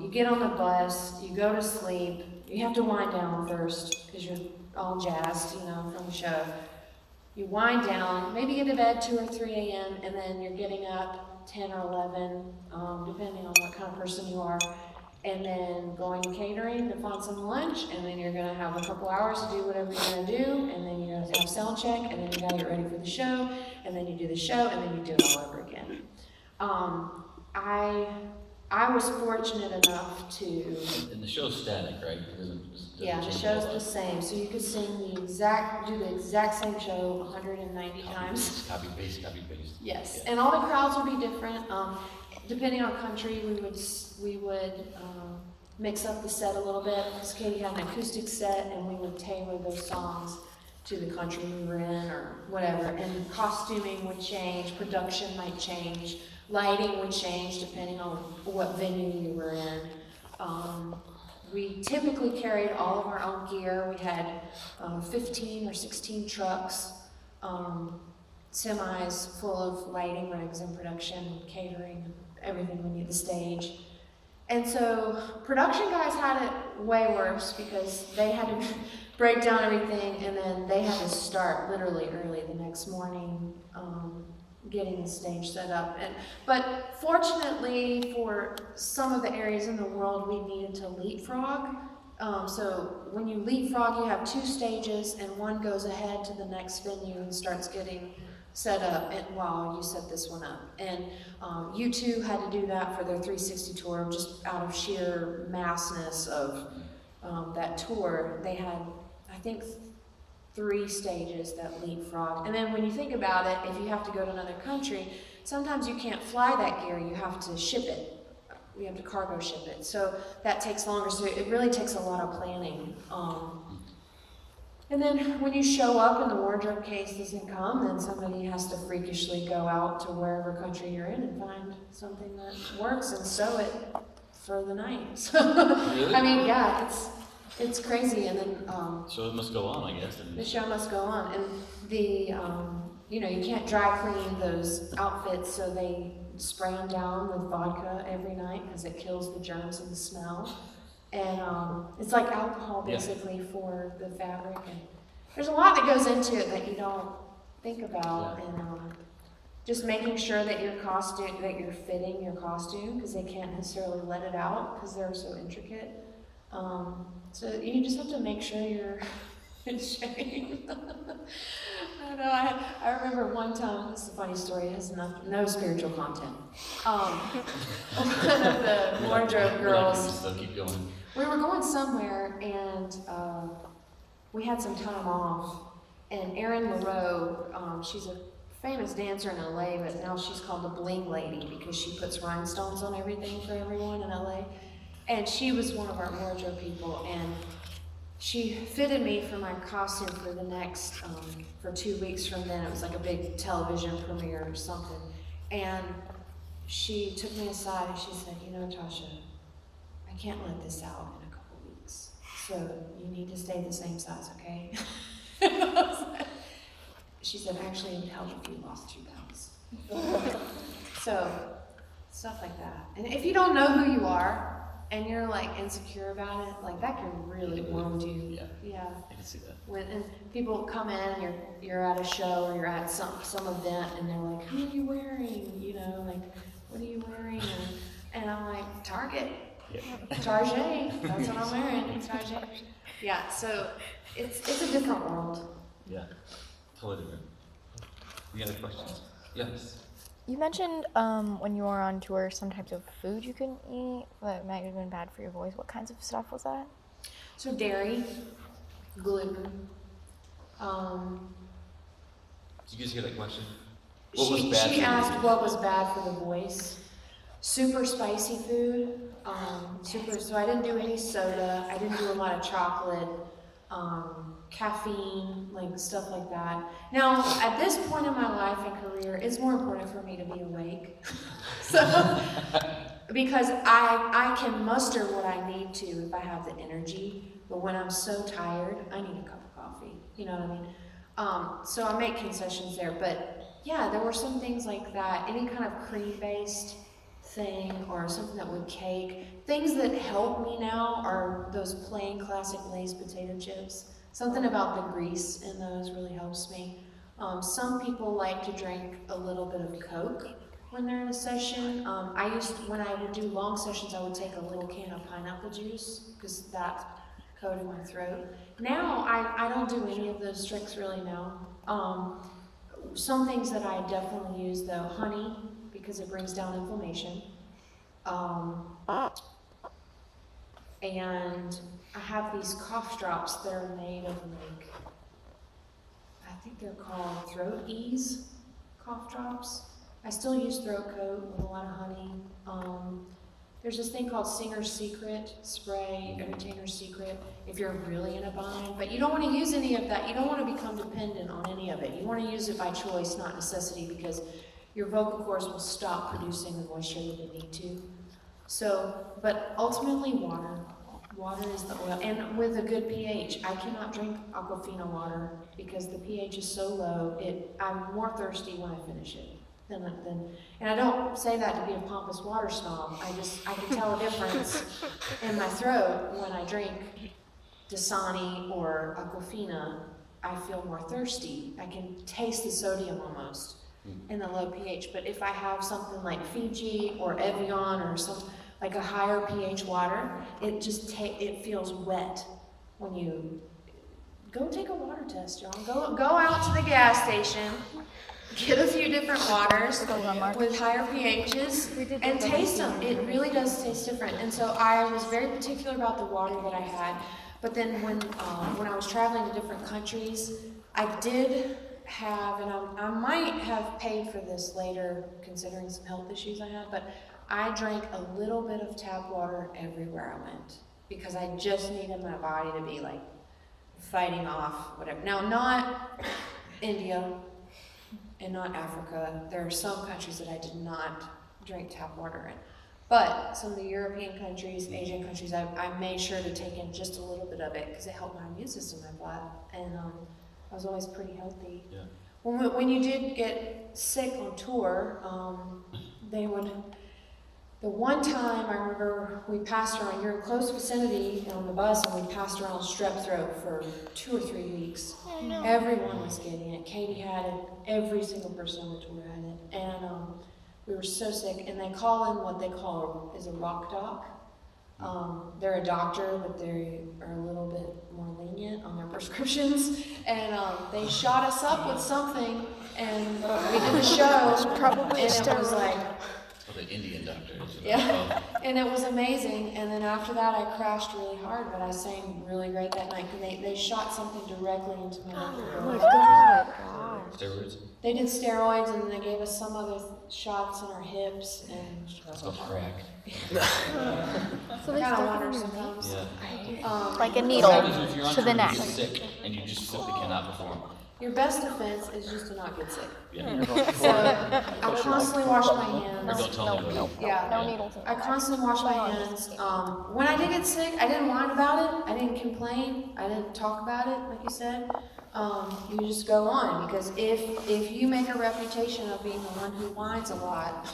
you get on the bus, you go to sleep, you have to wind down first because you're all jazzed, from the show. You wind down, maybe get to bed 2 or 3 a.m., and then you're getting up 10 or 11, depending on what kind of person you are. and then going to catering to find some lunch, and then you're gonna have a couple hours to do whatever you're gonna do, and then you're gonna have sound check, and then you gotta get ready for the show, and then you do the show, and then you do it all over again. I was fortunate enough to, And the show's static, right? It doesn't yeah, the change a show's lot. the same, so you could do the exact same show 190 times. Copy, paste, copy, paste. Yes, Yeah. and all the crowds would be different. Depending on country, we would mix up the set a little bit, because Katie had an acoustic set, and we would tailor those songs to the country we were in, or whatever. And costuming would change, production might change, lighting would change depending on what venue you were in. We typically carried all of our own gear. We had 15 or 16 trucks, semis full of lighting rigs and production, catering, everything we need, the stage. And so production guys had it way worse, because they had to break down everything, and then they had to start literally early the next morning, getting the stage set up. But fortunately, for some of the areas in the world, we needed to leapfrog. So when you leapfrog, you have 2 stages, and one goes ahead to the next venue and starts getting set up while you set this one up. And U2 had to do that for their 360 tour, just out of sheer massness of that tour. They had, I think, 3 stages that leapfrog. And then when you think about it, if you have to go to another country, sometimes you can't fly that gear, you have to ship it. We have to cargo ship it. So that takes longer, so it really takes a lot of planning. And then when you show up and the wardrobe case doesn't come, then somebody has to freakishly go out to wherever country you're in and find something that works and sew it for the night. So, Really? I mean, yeah, it's crazy. And then So it must go on, I guess. the show must go on. And you know, you can't dry clean those outfits, so they spray them down with vodka every night because it kills the germs and the smell. And it's like alcohol Yeah. basically for the fabric. And there's a lot that goes into it that you don't think about. Yeah. And just making sure that that you're fitting your costume, because they can't necessarily let it out because they're so intricate. So you just have to make sure you're in shape. I don't know. I remember one time, this is a funny story, it has no spiritual content. One of the wardrobe girls, So keep going. we were going somewhere, and we had some time off, and Erin Moreau, she's a famous dancer in LA, but now she's called the Bling Lady because she puts rhinestones on everything for everyone in LA. And she was one of our wardrobe people, and she fitted me for my costume for the next, for 2 weeks from then. It was like a big television premiere or something. And she took me aside and she said, you know, Tasha, I can't let this out in a couple weeks. So you need to stay the same size, okay? She said, actually, it would help if you lost 2 pounds. So, stuff like that. And if you don't know who you are, and you're like insecure about it, like that can really wound you. Yeah. Yeah. I can see that. And people come in, and you're at a show or you're at some event, and they're like, "Who are you wearing? You know, like, what are you wearing?" And I'm like, Target, Yeah. Target. That's what I'm wearing. Target. Yeah. So it's a different world. Yeah. Totally different. Any other questions? Yes. You mentioned when you were on tour some types of food you couldn't eat that might have been bad for your voice. What kinds of stuff was that? So dairy, gluten. Did you guys hear that question? What was bad for She you? asked what was bad for the voice. Super spicy food. So I didn't do any soda. I didn't do a lot of chocolate. Caffeine, like stuff like that. Now, at this point in my life and career, it's more important for me to be awake. So, because I can muster what I need to if I have the energy, but when I'm so tired, I need a cup of coffee. You know what I mean? So I make concessions there, but yeah, there were some things like that. Any kind of cream-based thing or something that would cake. Things that help me now are those plain classic Lay's potato chips. Something about the grease in those really helps me. Some people like to drink a little bit of Coke. when they're in a session. When I would do long sessions, I would take a little can of pineapple juice, because that coated my throat. Now, I don't do any of those tricks really now. Some things that I definitely use though, honey, because it brings down inflammation. And I have these cough drops that are made of like, I think they're called throat ease cough drops. I still use throat coat with a lot of honey. There's this thing called Singer's Secret spray, Entertainer's Secret, if you're really in a bind. But you don't want to use any of that. You don't want to become dependent on any of it. You want to use it by choice, not necessity, because your vocal cords will stop producing the moisture that they need to. So, but ultimately water. Water is the oil, and with a good pH. I cannot drink Aquafina water because the pH is so low. I'm more thirsty when I finish it than, and I don't say that to be a pompous water snob. I can tell a difference in my throat when I drink Dasani or Aquafina. I feel more thirsty. I can taste the sodium almost in the low pH. But if I have something like Fiji or Evian or something like a higher pH water, it feels wet when you go take a water test, y'all. Go out to the gas station, get a few different waters with higher pHs, and taste them. It really does taste different. And so I was very particular about the water that I had. But then when I was traveling to different countries, I did have, and I might have paid for this later, considering some health issues I had, but I drank a little bit of tap water everywhere I went because I just needed my body to be like fighting off whatever. Now, not India and not Africa. There are some countries that I did not drink tap water in. But some of the European countries, Asian countries, I made sure to take in just a little bit of it because it helped my immune system, my blood. And I was always pretty healthy. Yeah. When you did get sick on tour, the one time I remember we passed around, you're in close vicinity on the bus, and we passed around strep throat for 2 or 3 weeks. Oh, no. Everyone was getting it. Katie had it. Every single person on the tour had it. And we were so sick. And they call in what they call a rock doc. They're a doctor, but they are a little bit more lenient on their prescriptions. And they shot us up with something, and we did the show. Probably and it was like, Oh, the Indian doctor. yeah, and it was amazing. And then after that, I crashed really hard, but I sang really great that night. And they shot something directly into my vocal Oh my cords. God. Steroids? They did steroids, and then they gave us some other shots in our hips, and It's called crack. So they kind of stuck it wonder in your sometimes. Yeah. like a What needle happens if you're on to the tour and neck. you get sick and you just simply cannot perform? Your best defense is just to not get sick. Yeah. So I constantly wash my Or hands. don't tell anybody. Yeah. No needles. I constantly wash my hands. When I did get sick, I didn't whine about it. I didn't complain. I didn't talk about it, like you said. You just go on, because if you make a reputation of being the one who whines a lot,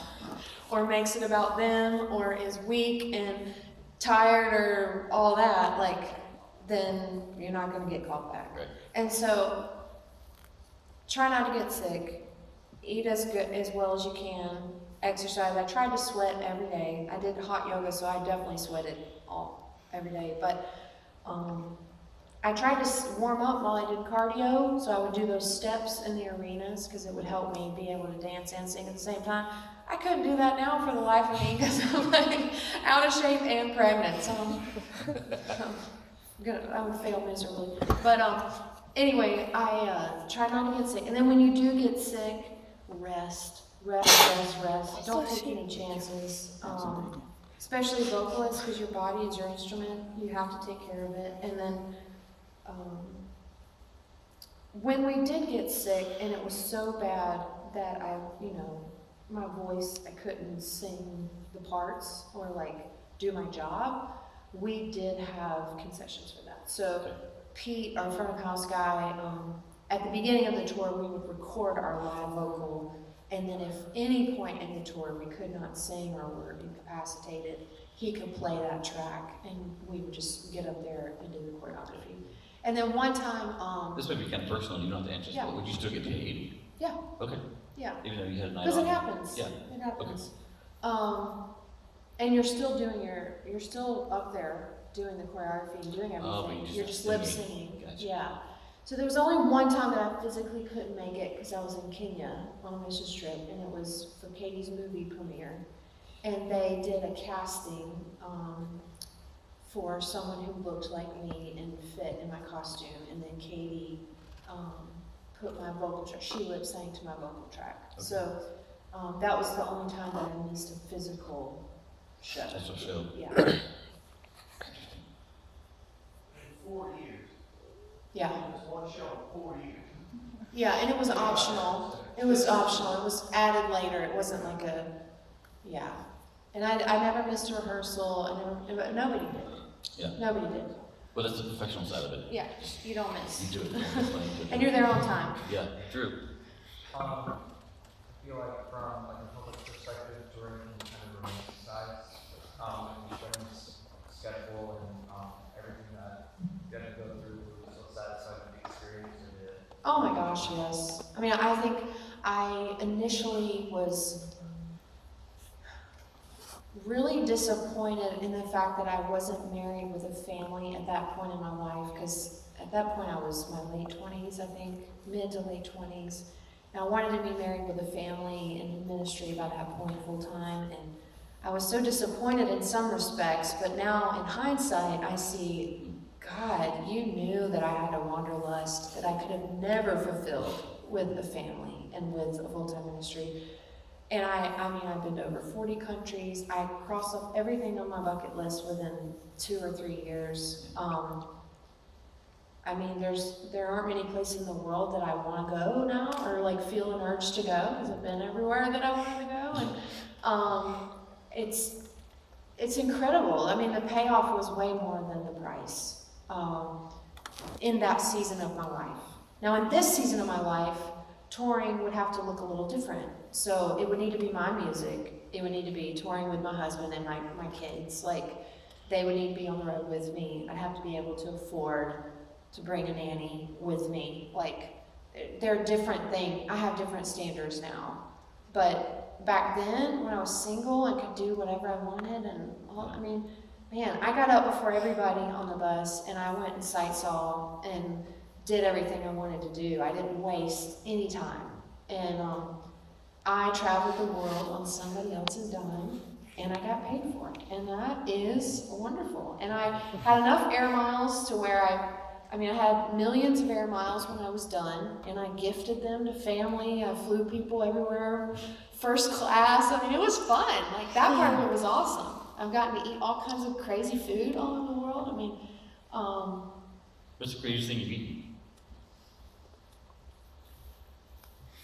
or makes it about them, or is weak and tired, or all that, then you're not going to get called back. Right. And so, try not to get sick. Eat as well as you can. Exercise. I tried to sweat every day. I did hot yoga, so I definitely sweated every day. But I tried to warm up while I did cardio, so I would do those steps in the arenas because it would help me be able to dance and sing at the same time. I couldn't do that now for the life of me because I'm out of shape and pregnant, so I would fail miserably. But anyway, I try not to get sick. And then when you do get sick, rest. Don't take any chances. Especially vocalists, because your body is your instrument. You have to take care of it. And then when we did get sick, and it was so bad that my voice, I couldn't sing the parts or do my job, we did have concessions for that. So Pete, our front of house guy, at the beginning of the tour, we would record our live vocal, and then if any point in the tour we could not sing or were incapacitated, he could play that track, and we would just get up there and do the choreography. And then one time, This might be kind of personal, you don't have to answer, Yeah. but would you still get paid? yeah, Okay. Yeah. Even though you had a night Because off? it happens. Yeah. It happens. And you're still doing you're still up there doing the choreography and doing Oh, but everything. you're You're just just lip singing. singing. Gotcha. Yeah. So there was only one time that I physically couldn't make it because I was in Kenya on a mission trip, and it was for Katie's movie premiere. And they did a casting for someone who looked like me and fit in my costume. And then Katie put my vocal track, she lip sang to my vocal track. Okay. So that was the only time that I missed a physical show. That's a show. Yeah. In 4 years. Yeah. Just one show in 4 years. Yeah, and it was optional. It was optional. It was added later. It wasn't like yeah. And I never missed a rehearsal. Nobody did. Yeah. Nobody did. Well, that's the professional side of it. Yeah, you don't miss. You do it. That's funny. And you're there on time. Yeah, true. I feel like from like a public perspective, Jordan kind of romanticize Sharon's schedule and everything that you had to go through. So satisfied with the experience of it. Oh my gosh, yes. I mean, I think I initially was really disappointed in the fact that I wasn't married with a family at that point in my life, because at that point I was my late 20s, I think, mid to late 20s. And I wanted to be married with a family and in ministry by that point full time, and I was so disappointed in some respects, but now in hindsight I see, God, you knew that I had a wanderlust that I could have never fulfilled with a family and with a full-time ministry. And I mean, I've been to over 40 countries. I crossed off everything on my bucket list within 2 or 3 years. I mean, there aren't many places in the world that I want to go now, or like feel an urge to go, because I've been everywhere that I wanted to go, and it's incredible. I mean, the payoff was way more than the price in that season of my life. Now, in this season of my life, touring would have to look a little different. So it would need to be my music. It would need to be touring with my husband and my kids. Like, they would need to be on the road with me. I'd have to be able to afford to bring a nanny with me. Like, they're different things. I have different standards now. But back then, when I was single and could do whatever I wanted, and all, I mean, man, I got up before everybody on the bus, and I went and sight saw and did everything I wanted to do. I didn't waste any time. And I traveled the world on somebody else's dime, and I got paid for it. And that is wonderful. And I had enough air miles to where I mean, I had millions of air miles when I was done, and I gifted them to family. I flew people everywhere, first class. I mean, it was fun. Like, that part of it was awesome. I've gotten to eat all kinds of crazy food all over the world. I mean, What's the craziest thing you've eaten?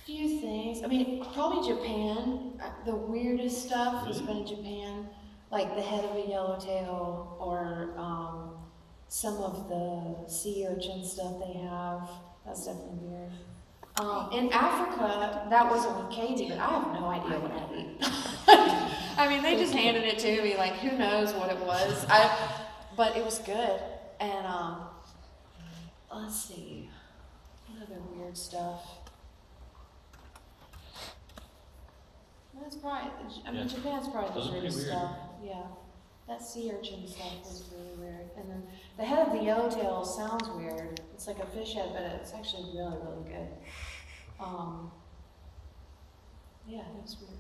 few things. I mean, probably Japan. The weirdest stuff has been in Japan, like the head of a yellowtail, or some of the sea urchin stuff they have. That's definitely weird. In Africa, that wasn't with Katie, but I have no idea what I ate. I mean, they just handed it to me, like, who knows what it was. But it was good. And let's see, what other weird stuff? That's probably, I mean, Yeah. Japan's probably Those the are pretty weirdest weird. stuff. Yeah. That sea urchin stuff was really weird. And then the head of the yellowtail sounds weird. It's like a fish head, but it's actually really, really good. Yeah, it was weird.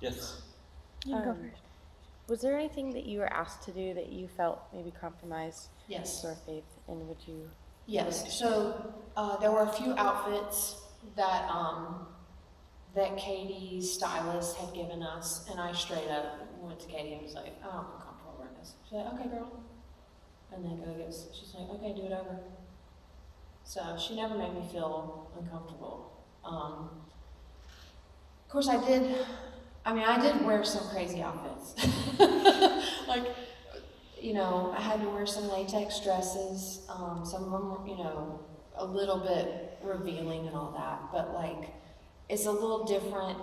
Yes. You can go first. Was there anything that you were asked to do that you felt maybe compromised Yes. your faith, and would you? Yes. So there were a few outfits that that Katie's stylist had given us, and I straight up went to Katie and was like, "I don't feel comfortable wearing this." She's like, "Okay, girl." And then she's like, "Okay, do it over." So she never made me feel uncomfortable. Of course, I did wear some crazy outfits. Like, you know, I had to wear some latex dresses. Some of them were, you know, a little bit revealing and all that, but like, it's a little different.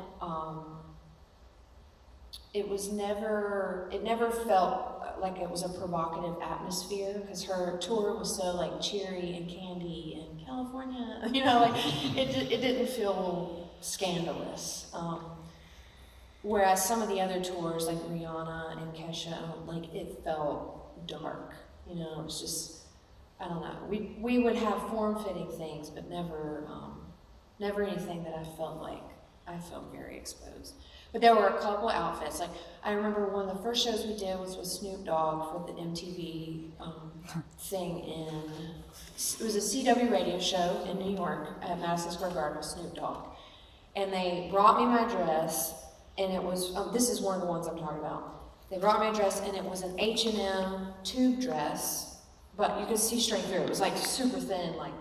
It never felt like it was a provocative atmosphere, because her tour was so like cheery and candy and California, you know, like it didn't feel scandalous. Whereas some of the other tours, like Rihanna and Kesha, like it felt dark. You know, it's just, I don't know. We would have form-fitting things, but never anything that I felt very exposed. But there were a couple outfits. Like I remember one of the first shows we did was with Snoop Dogg for the MTV thing it was a CW radio show in New York at Madison Square Garden with Snoop Dogg, and they brought me my dress, and it was this is one of the ones I'm talking about. They brought me a dress, and it was an H&M tube dress, but you could see straight through. It was like super thin, like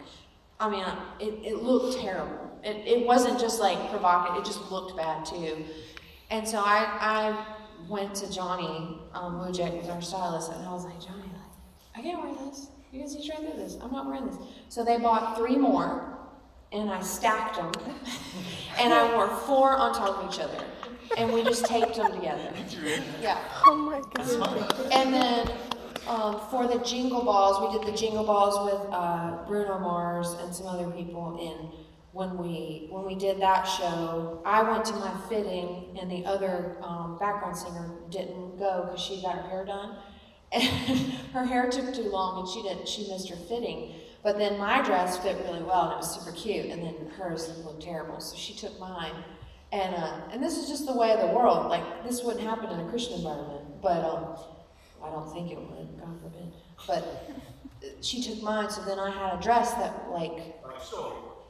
I mean, it looked terrible. It wasn't just like provocative, it just looked bad too. And so I went to Johnny Wujek, who's our stylist, and I was like, Johnny, I can't wear this. You can see straight through this. I'm not wearing this. So they bought 3 more, and I stacked them, and I wore 4 on top of each other, and we just taped them together. Yeah. Oh my goodness. And then for the Jingle Balls, we did the Jingle Balls with Bruno Mars and some other people. And when we did that show, I went to my fitting, and the other background singer didn't go because she got her hair done, and her hair took too long, and she missed her fitting. But then my dress fit really well, and it was super cute, and then hers looked terrible, so she took mine. And this is just the way of the world. Like this wouldn't happen in a Christian environment, but I don't think it would, God forbid. But she took mine, so then I had a dress that like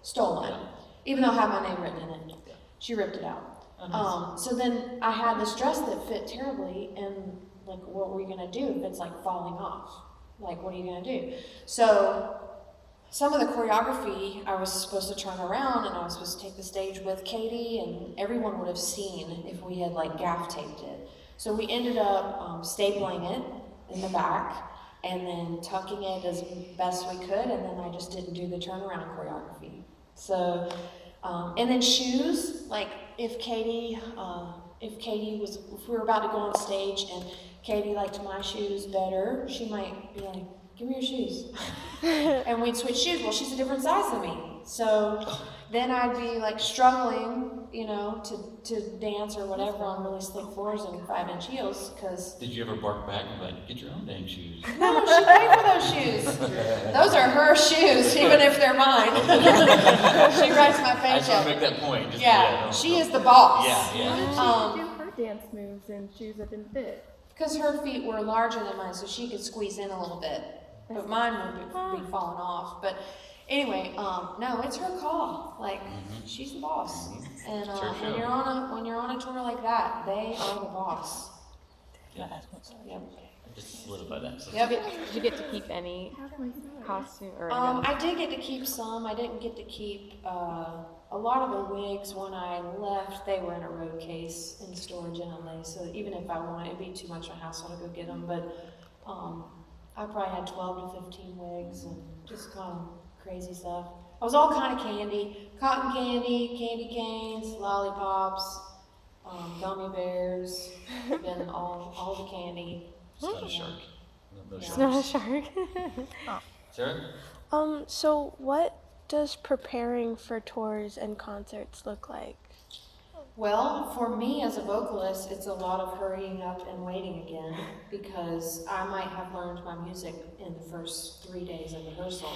stole mine, even though I had my name written in it. She ripped it out. So then I had this dress that fit terribly, and like, what were you gonna do if it's like falling off? Like, what are you gonna do? So some of the choreography, I was supposed to turn around, and I was supposed to take the stage with Katie, and everyone would have seen if we had like gaff taped it. So we ended up stapling it in the back, and then tucking it as best we could, and then I just didn't do the turnaround choreography. So, and then shoes, like if we were about to go on stage and Katie liked my shoes better, she might be like, give me your shoes. And we'd switch shoes. Well, she's a different size than me. So then I'd be like struggling, you know, to dance or whatever on really slick floors and 5-inch heels, because... Did you ever bark back and be like, get your own dang shoes? No, she paid for those shoes. Those are her shoes, even if they're mine. She writes my I just want paycheck. to make that point. Just, Yeah, she is the boss. Yeah. Why did she do her dance moves in shoes that didn't fit? Because her feet were larger than mine, so she could squeeze in a little bit. But mine would be falling off. But anyway, no, it's her call. Like, she's the boss. And It's her when show. you're on a tour like that, they are the boss. Yep. Just solidify that. So Yep. Did you get to keep any costume or no? I did get to keep some. I didn't get to keep a lot of the wigs. When I left, they were in a road case in storage in LA. So even if I wanted, it'd be too much of a hassle to go get them. But I probably had 12 to 15 wigs and just kind of crazy stuff. I was all kind of candy: cotton candy, candy canes, lollipops, gummy bears, and all the candy. it's not a shark. No Yeah. It's sharks. not a shark. Sarah? So what does preparing for tours and concerts look like? Well, for me as a vocalist, it's a lot of hurrying up and waiting again, because I might have learned my music in the first 3 days of rehearsal,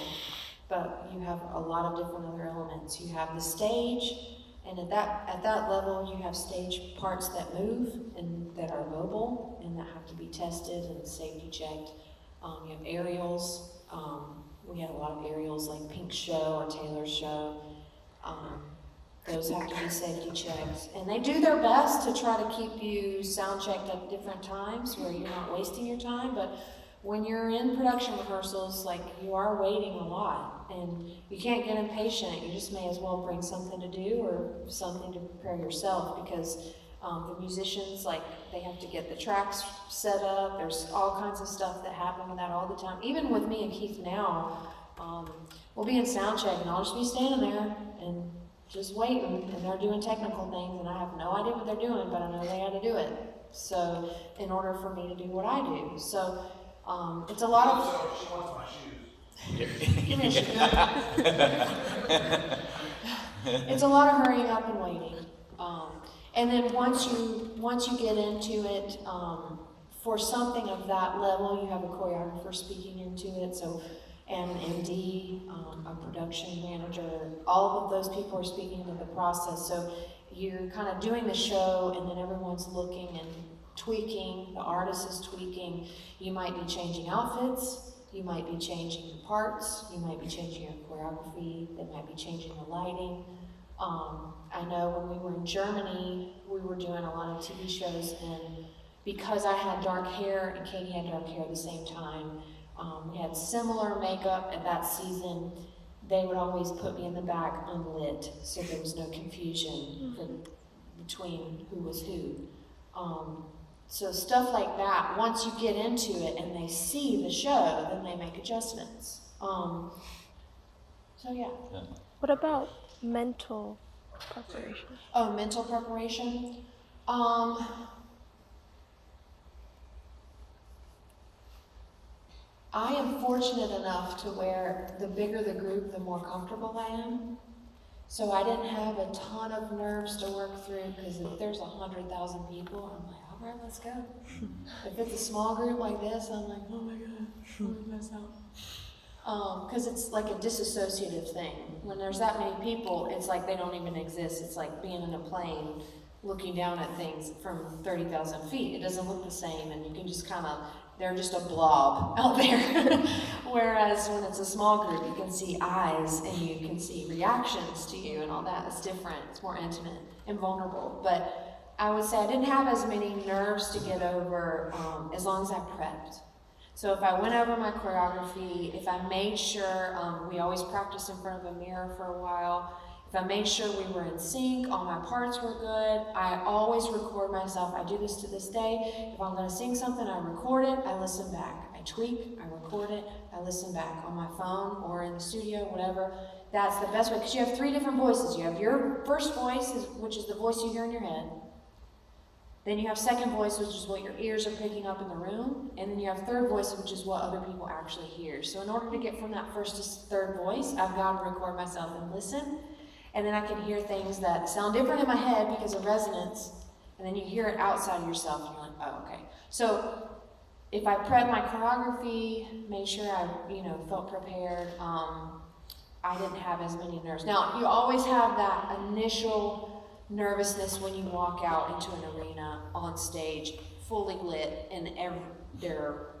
but you have a lot of different other elements. You have the stage, and at that level, you have stage parts that move and that are mobile and that have to be tested and safety checked. You have aerials. We had a lot of aerials like Pink's show or Taylor's show. Those have to be safety checked. And they do their best to try to keep you sound checked at different times where you're not wasting your time. But when you're in production rehearsals, like, you are waiting a lot. And you can't get impatient. You just may as well bring something to do or something to prepare yourself, because the musicians, like, they have to get the tracks set up. There's all kinds of stuff that happen with that all the time. Even with me and Keith now, we'll be in sound check and I'll just be standing there and just waiting, and they're doing technical things, and I have no idea what they're doing, but I know they had to do it. So, in order for me to do what I do. So, it's a lot of... So she wants my shoes. Give me a shoe. It's a lot of hurrying up and waiting. And then once you get into it, for something of that level, you have a choreographer speaking into it, so, and an MD, a production manager, all of those people are speaking into the process. So you're kind of doing the show, and then everyone's looking and tweaking, the artist is tweaking. You might be changing outfits, you might be changing the parts, you might be changing your choreography, they might be changing the lighting. I know when we were in Germany, we were doing a lot of TV shows, and because I had dark hair and Katie had dark hair at the same time, we had similar makeup at that season. They would always put me in the back unlit, so there was no confusion between who was who. So stuff like that, once you get into it and they see the show, then they make adjustments. So yeah. What about mental preparation? Oh, mental preparation? I am fortunate enough to where the bigger the group, the more comfortable I am. So I didn't have a ton of nerves to work through, because if there's 100,000 people, I'm like, all right, let's go. If it's a small group like this, I'm like, oh my God, I'm gonna mess up. Because it's like a disassociative thing. When there's that many people, it's like they don't even exist. It's like being in a plane looking down at things from 30,000 feet. It doesn't look the same, and you can just kind of, they're just a blob out there. Whereas when it's a small group, you can see eyes and you can see reactions to you and all that. It's different, it's more intimate and vulnerable. But I would say I didn't have as many nerves to get over as long as I prepped. So if I went over my choreography, if I made sure, we always practiced in front of a mirror for a while, if I made sure we were in sync, all my parts were good, I always record myself. I do this to this day. If I'm gonna sing something, I record it, I listen back. I tweak, I record it, I listen back on my phone or in the studio, whatever. That's the best way, because you have 3 different voices. You have your first voice, which is the voice you hear in your head. Then you have second voice, which is what your ears are picking up in the room. And then you have third voice, which is what other people actually hear. So in order to get from that first to third voice, I've got to record myself and listen. And then I can hear things that sound different in my head because of resonance. And then you hear it outside of yourself, and you're like, oh, okay. So if I prepped my choreography, made sure I, felt prepared, I didn't have as many nerves. Now, you always have that initial nervousness when you walk out into an arena on stage, fully lit, and there are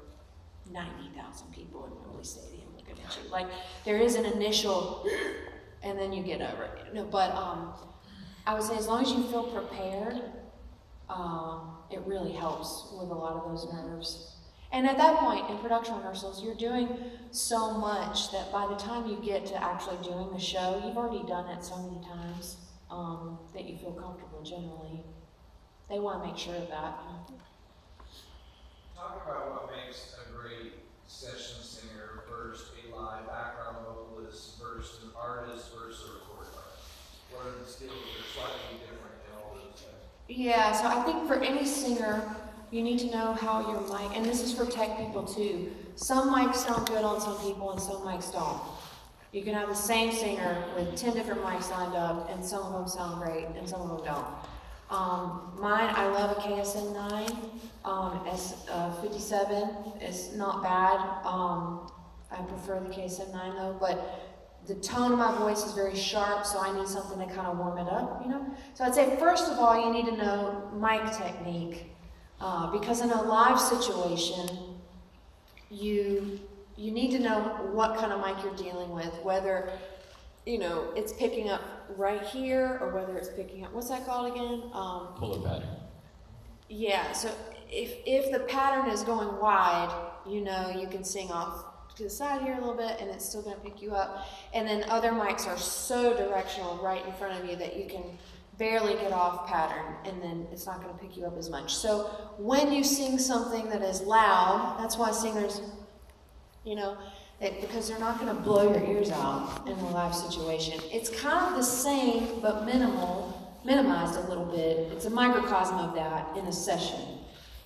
90,000 people in Wembley Stadium looking at you. Like, there is an initial, and then you get over it. But I would say as long as you feel prepared, it really helps with a lot of those nerves. And at that point, in production rehearsals, you're doing so much that by the time you get to actually doing the show, you've already done it so many times that you feel comfortable generally. They want to make sure of that. Talk about what makes a great session singer versus a live background vocalist versus an artist versus a recorded artist. What are the skills that are slightly different in all those things? Yeah, so I think for any singer, you need to know how your mic, and this is for tech people too. Some mics sound good on some people and some mics don't. You can have the same singer with 10 different mics lined up, and some of them sound great and some of them don't. Mine, I love a KSM9. S57 is not bad. I prefer the KSM9 though, but the tone of my voice is very sharp, so I need something to kind of warm it up, So I'd say first of all, you need to know mic technique, because in a live situation, you need to know what kind of mic you're dealing with, whether, it's picking up right here or whether it's picking up, what's that called again? Puller pattern. Yeah, so if the pattern is going wide, you can sing off to the side here a little bit and it's still going to pick you up. And then other mics are so directional right in front of you that you can barely get off pattern, and then it's not going to pick you up as much. So when you sing something that is loud, that's why singers, because they're not going to blow your ears out in a live situation. It's kind of the same, but minimized a little bit. It's a microcosm of that in a session.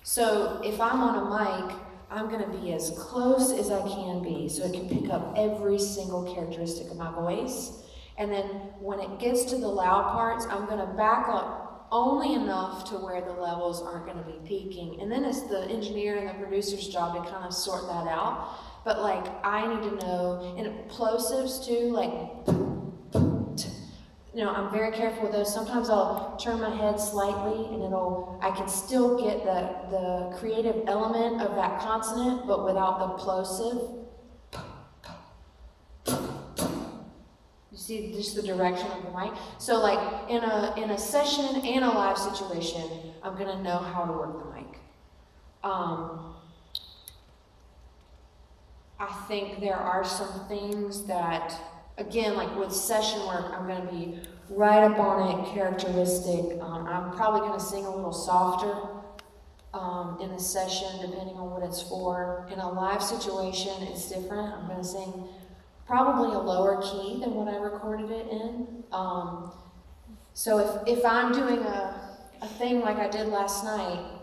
So if I'm on a mic, I'm going to be as close as I can be so it can pick up every single characteristic of my voice. And then when it gets to the loud parts, I'm gonna back up only enough to where the levels aren't gonna be peaking. And then it's the engineer and the producer's job to kind of sort that out. But like, I need to know, and plosives too, like, you know, I'm very careful with those. Sometimes I'll turn my head slightly and I can still get the creative element of that consonant, but without the plosive. You see just the direction of the mic? So like in a session and a live situation, I'm gonna know how to work the mic. I think there are some things that, again, like with session work, I'm going to be right up on it, characteristic. I'm probably going to sing a little softer in a session, depending on what it's for. In a live situation, it's different. I'm going to sing probably a lower key than what I recorded it in. So if I'm doing a thing like I did last night,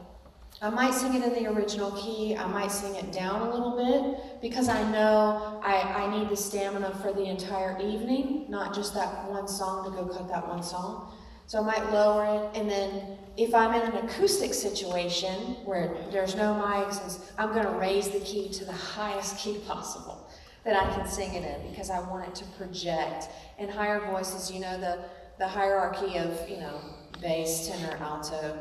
I might sing it in the original key, I might sing it down a little bit, because I know I need the stamina for the entire evening, not just that one song to go cut that one song. So I might lower it, and then if I'm in an acoustic situation where there's no mics, I'm gonna raise the key to the highest key possible that I can sing it in, because I want it to project. In higher voices, you know, the hierarchy of, you know, bass, tenor, alto,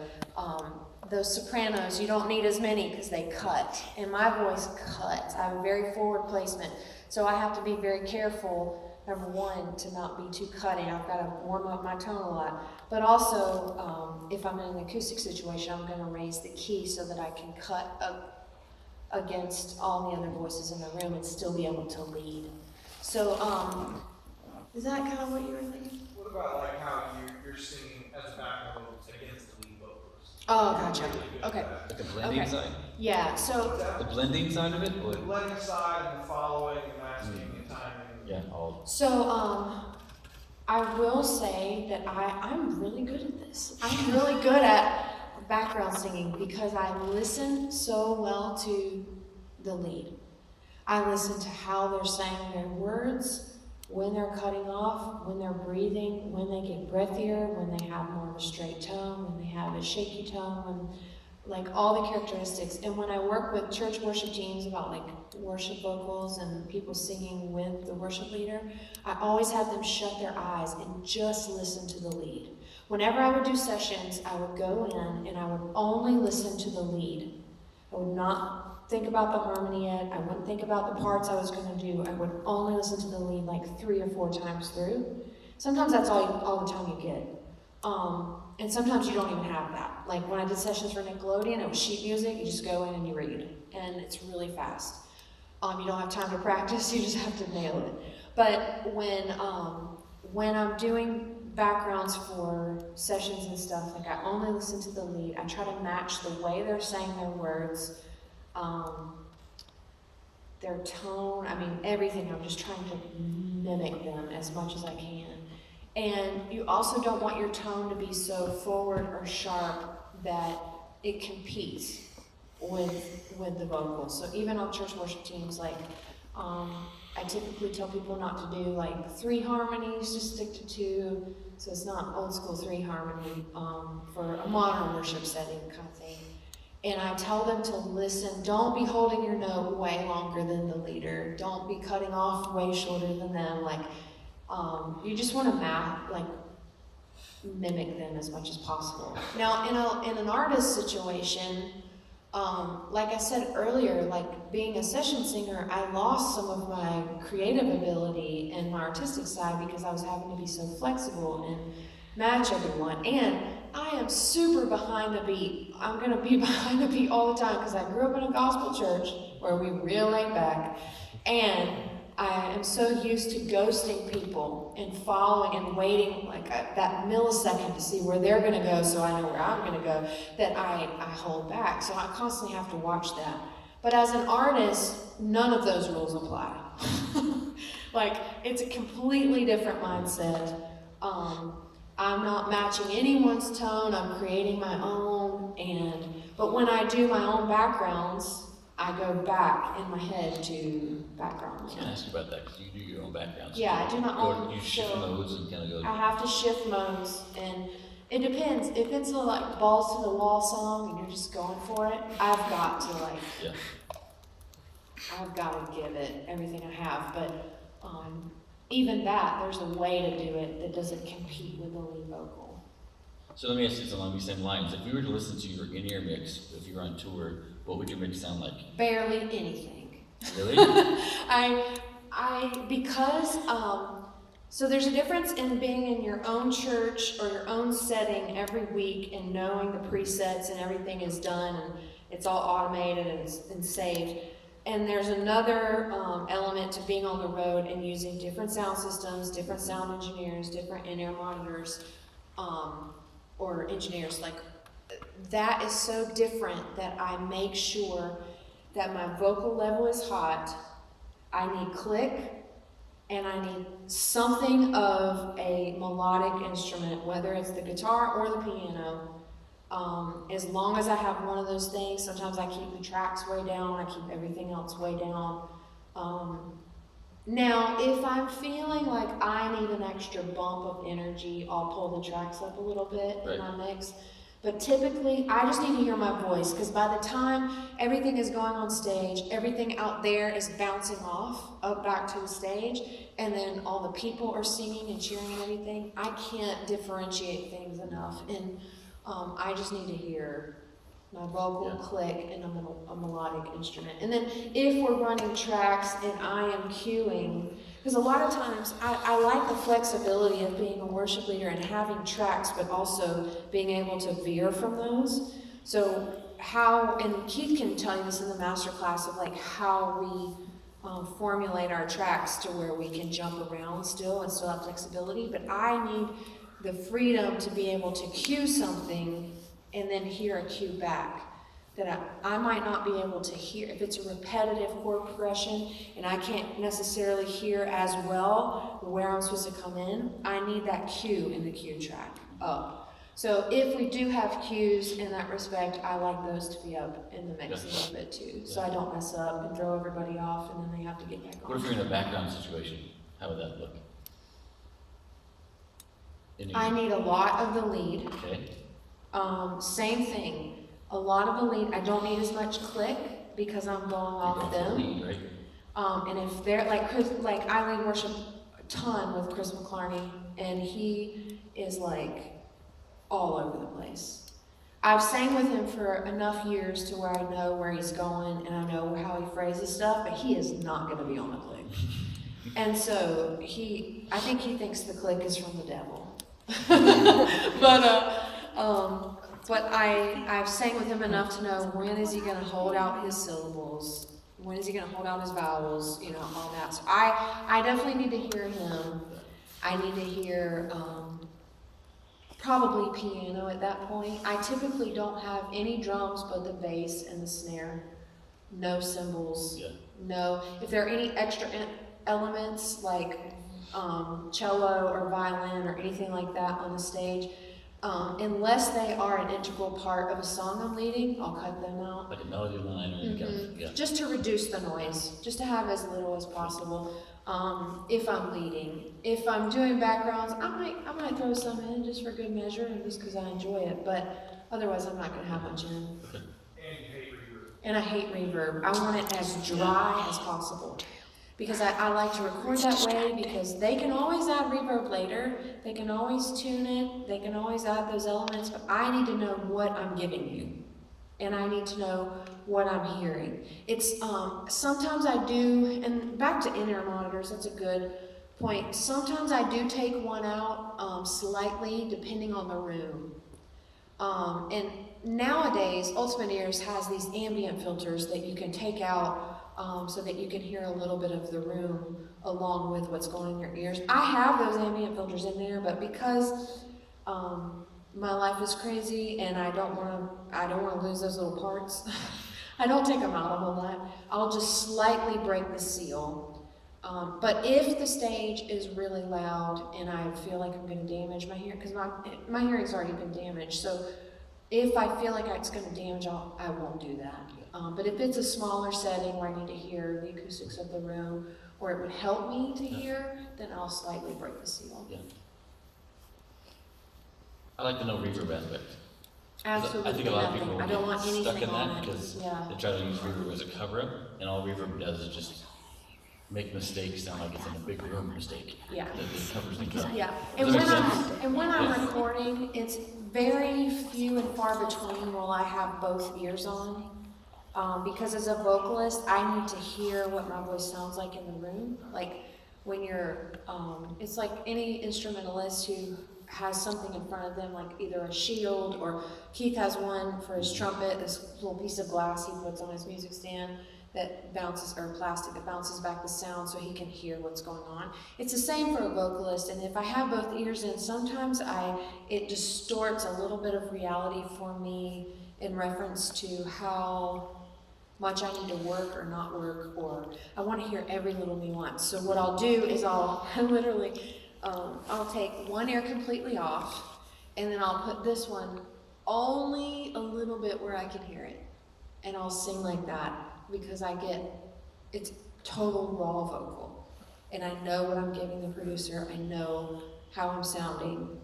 those sopranos, you don't need as many because they cut. And my voice cuts. I have a very forward placement. So I have to be very careful, number one, to not be too cutting. I've got to warm up my tone a lot. But also, if I'm in an acoustic situation, I'm going to raise the key so that I can cut up against all the other voices in the room and still be able to lead. So, is that kind of what you were thinking? What about like how you're singing as a background vocals against the lead vocalist? Oh, gotcha. Okay. Like the blending Okay. side? Yeah, so The blending side of it? Or? The blending side and the following and masking and timing. Yeah, all. I will say that I'm really good at this. I'm really good at background singing because I listen so well to the lead. I listen to how they're saying their words, when they're cutting off, when they're breathing, when they get breathier, when they have more of a straight tone, when they have a shaky tone, when, like all the characteristics. And when I work with church worship teams about like worship vocals and people singing with the worship leader, I always have them shut their eyes and just listen to the lead. Whenever I would do sessions, I would go in and I would only listen to the lead. I would not think about the harmony yet. I wouldn't think about the parts I was going to do. I would only listen to the lead like 3 or 4 times through. Sometimes that's all the time you get. And sometimes you don't even have that. Like when I did sessions for Nickelodeon, it was sheet music. You just go in and you read, and it's really fast. You don't have time to practice. You just have to nail it. But when I'm doing backgrounds for sessions and stuff, like I only listen to the lead. I try to match the way they're saying their words, their tone. I mean, everything. I'm just trying to mimic them as much as I can. And you also don't want your tone to be so forward or sharp that it competes with the vocals. So even on church worship teams, like I typically tell people not to do like 3 harmonies, just stick to 2. So it's not old school 3 harmony for a modern worship setting kind of thing. And I tell them to listen. Don't be holding your note way longer than the leader. Don't be cutting off way shorter than them. Like you just want to mimic them as much as possible. Now, in an artist situation, like I said earlier, like being a session singer, I lost some of my creative ability and my artistic side because I was having to be so flexible and match everyone. And I am super behind the beat. I'm going to be behind the beat all the time because I grew up in a gospel church where we real laid back. And I am so used to ghosting people and following and waiting like that millisecond to see where they're going to go so I know where I'm going to go, that I hold back. So I constantly have to watch that. But as an artist, none of those rules apply. Like, it's a completely different mindset. I'm not matching anyone's tone. I'm creating my own. But when I do my own backgrounds, I go back in my head to background I was music. gonna ask you about that, because you do your own backgrounds. Yeah, I do my own, You shift so- modes and kind of go. I have to shift modes, and it depends. If it's a like balls to the wall song and you're just going for it, I've got to like, Yeah. I've got to give it everything I have. But even that, there's a way to do it that doesn't compete with the lead vocal. So let me ask you something along these same lines. If we were to listen to your in-ear mix, if you were on tour, what would your mix sound like? Barely anything. Really? Because, so there's a difference in being in your own church or your own setting every week and knowing the presets and everything is done and it's all automated and saved. And there's another element to being on the road and using different sound systems, different sound engineers, different in-ear monitors, or engineers. Like, that is so different that I make sure that my vocal level is hot. I need click, and I need something of a melodic instrument, whether it's the guitar or the piano. As long as I have one of those things, sometimes I keep the tracks way down, I keep everything else way down. Now, if I'm feeling like I need an extra bump of energy, I'll pull the tracks up a little bit in my mix. But typically, I just need to hear my voice, because by the time everything is going on stage, everything out there is bouncing off up back to the stage, and then all the people are singing and cheering and everything. I can't differentiate things enough, and I just need to hear my vocal click and a melodic instrument. And then if we're running tracks and I am cueing, because a lot of times I like the flexibility of being a worship leader and having tracks, but also being able to veer from those. So how, and Keith can tell you this in the master class of like how we formulate our tracks to where we can jump around still and still have flexibility. But I need the freedom to be able to cue something and then hear a cue back that I might not be able to hear. If it's a repetitive chord progression and I can't necessarily hear as well where I'm supposed to come in, I need that cue in the cue track up. So if we do have cues in that respect, I like those to be up in the mix a little bit too. So I don't mess up and throw everybody off and then they have to get back on. What if you're in a background situation? How would that look? I need a lot of the lead. Okay. Same thing. A lot of the lead. I don't need as much click because I'm going off them. Lead, right? And if they're like Chris, like I lead worship a ton with Chris McClarney, and he is like all over the place. I've sang with him for enough years to where I know where he's going and I know how he phrases stuff, but he is not going to be on the click. And so I think he thinks the click is from the devil. But I've sang with him enough to know when is he going to hold out his syllables, when is he going to hold out his vowels, you know, all that. So I definitely need to hear him. I need to hear probably piano at that point. I typically don't have any drums but the bass and the snare. No cymbals. Yeah. No. If there are any extra elements like cello or violin or anything like that on the stage, unless they are an integral part of a song I'm leading, I'll cut them out. Like a melody line or any kind of, yeah. Just to reduce the noise, just to have as little as possible. If I'm leading, if I'm doing backgrounds, I might throw some in just for good measure and just because I enjoy it. But otherwise, I'm not going to have much in. Okay. And you hate reverb. And I hate reverb. I want it as dry as possible. Because I like to record that way because they can always add reverb later. They can always tune it. They can always add those elements. But I need to know what I'm giving you. And I need to know what I'm hearing. It's, sometimes I do, and back to in-ear monitors, that's a good point. Sometimes I do take one out slightly depending on the room. And nowadays, Ultimate Ears has these ambient filters that you can take out so that you can hear a little bit of the room along with what's going on in your ears. I have those ambient filters in there, but because my life is crazy and I don't want to lose those little parts, I don't take them out a whole lot. I'll just slightly break the seal. But if the stage is really loud and I feel like I'm going to damage my hearing, because my hearing's already been damaged, so if I feel like it's gonna damage, I won't do that. But if it's a smaller setting where I need to hear the acoustics of the room, or it would help me to hear, then I'll slightly break the seal. Yeah. I like the no reverb aspect. 'Cause Absolutely I think a lot of nothing. people I don't want get stuck anything in on that it. because Yeah. they try to use reverb as a cover-up, and all reverb does is just make mistakes sound like it's in a big room mistake. Yeah. That it covers things up. Yeah, Does and that when make I'm, sense? and when I'm Yeah. recording, it's very few and far between will I have both ears on. Because as a vocalist, I need to hear what my voice sounds like in the room. Like when you're, it's like any instrumentalist who has something in front of them, like either a shield, or Keith has one for his trumpet, this little piece of glass he puts on his music stand that bounces, or plastic that bounces back the sound so he can hear what's going on. It's the same for a vocalist, and if I have both ears in, sometimes it distorts a little bit of reality for me in reference to how much I need to work or not work, or I want to hear every little nuance. So what I'll do is I'll literally, I'll take one ear completely off, and then I'll put this one only a little bit where I can hear it. And I'll sing like that, because it's total raw vocal. And I know what I'm giving the producer, I know how I'm sounding.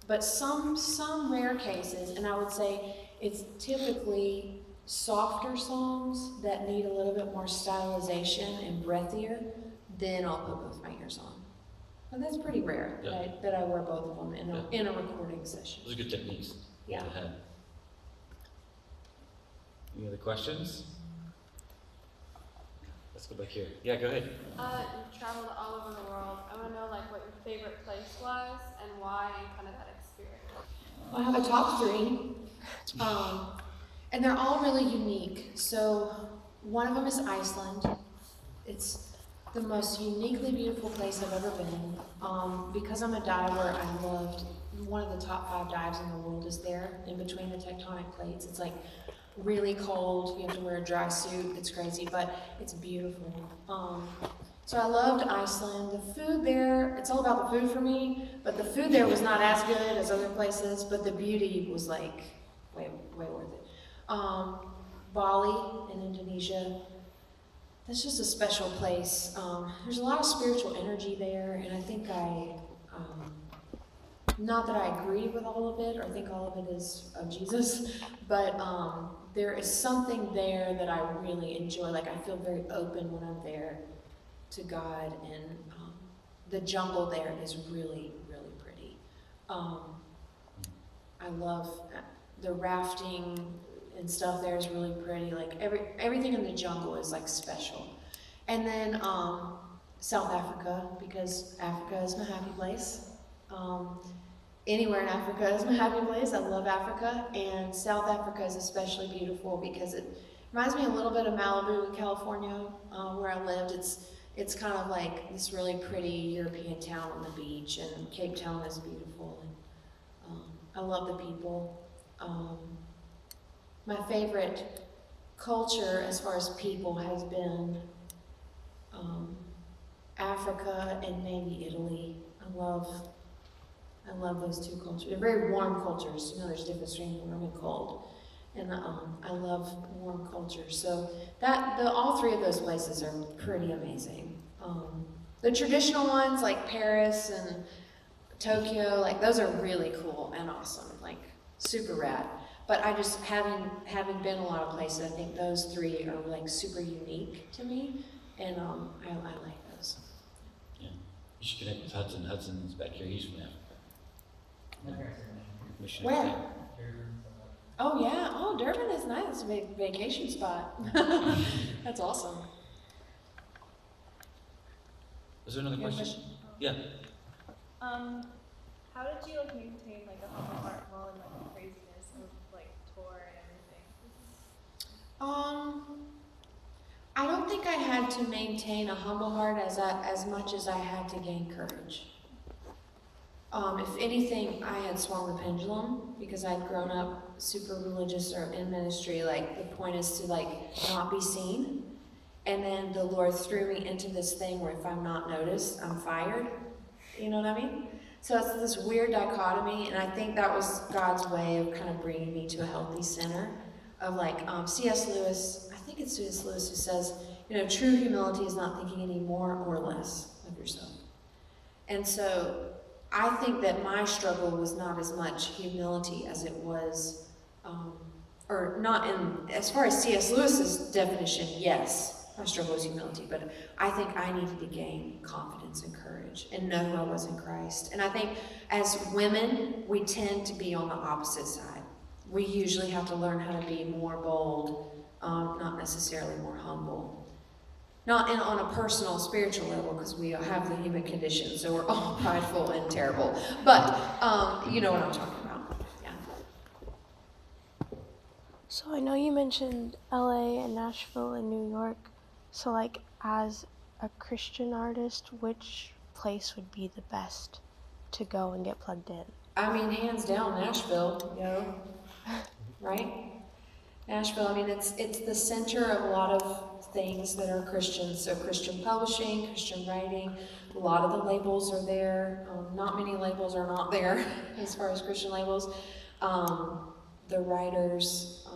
But some rare cases, and I would say it's typically softer songs that need a little bit more stylization and breathier, then I'll put both my ears on. And that's pretty rare that I wear both of them in a recording session. Those are good techniques. Yeah. To have. Any other questions? Let's go back here. Yeah, go ahead. You traveled all over the world. I want to know like what your favorite place was and why, and kind of that experience. I have a top 3, and they're all really unique. So one of them is Iceland. It's the most uniquely beautiful place I've ever been. Because I'm a diver, I loved one of the top 5 dives in the world is there, in between the tectonic plates. It's like really cold, you have to wear a dry suit, it's crazy, but it's beautiful. So I loved Iceland. The food there, it's all about the food for me, but the food there was not as good as other places, but the beauty was like way worth it. Bali in Indonesia, that's just a special place. There's a lot of spiritual energy there, and I think not that I agree with all of it, or think all of it is of Jesus, but there is something there that I really enjoy. Like I feel very open when I'm there to God, and the jungle there is really, really pretty. I love the rafting and stuff there is really pretty. Like everything in the jungle is like special. And then South Africa, because Africa is my happy place. Anywhere in Africa is my happy place. I love Africa, and South Africa is especially beautiful because it reminds me a little bit of Malibu in California, where I lived. It's kind of like this really pretty European town on the beach, and Cape Town is beautiful, and I love the people. My favorite culture as far as people has been Africa and maybe Italy. I love those 2 cultures. They're very warm cultures. You know, there's a difference between warm and cold. And I love warm cultures. So all 3 of those places are pretty amazing. The traditional ones like Paris and Tokyo, like those are really cool and awesome, like super rad. But I just, having been a lot of places, I think those 3 are like super unique to me, and I like those. Yeah. You should connect with Hudson. Hudson's back here. He's from Africa. Where? Oh yeah. Oh, Durban is nice. It's a big vacation spot. That's awesome. Is there another question? Yeah. How did you like maintain like a humble heart while in like the craziness of like tour and everything? I don't think I had to maintain a humble heart as much as I had to gain courage. If anything, I had swung the pendulum because I'd grown up super religious or in ministry. Like the point is to like not be seen, and then the Lord threw me into this thing where if I'm not noticed, I'm fired. You know what I mean? So it's this weird dichotomy, and I think that was God's way of kind of bringing me to a healthy center of like C.S. Lewis, I think it's C.S. Lewis who says, true humility is not thinking any more or less of yourself. And so I think that my struggle was not as much humility as it was, or not in, as far as C.S. Lewis's definition, yes, my struggle was humility, but I think I needed to gain confidence and courage and know who I was in Christ. And I think as women, we tend to be on the opposite side. We usually have to learn how to be more bold, not necessarily more humble. Not on a personal, spiritual level, because we have the human condition, so we're all prideful and terrible. But you know what I'm talking about. Yeah. So I know you mentioned LA and Nashville and New York. So like as a Christian artist, which place would be the best to go and get plugged in? I mean, hands down, Nashville, right? Nashville, I mean, it's the center of a lot of things that are Christian. So Christian publishing, Christian writing, a lot of the labels are there. Not many labels are not there as far as Christian labels. The writers,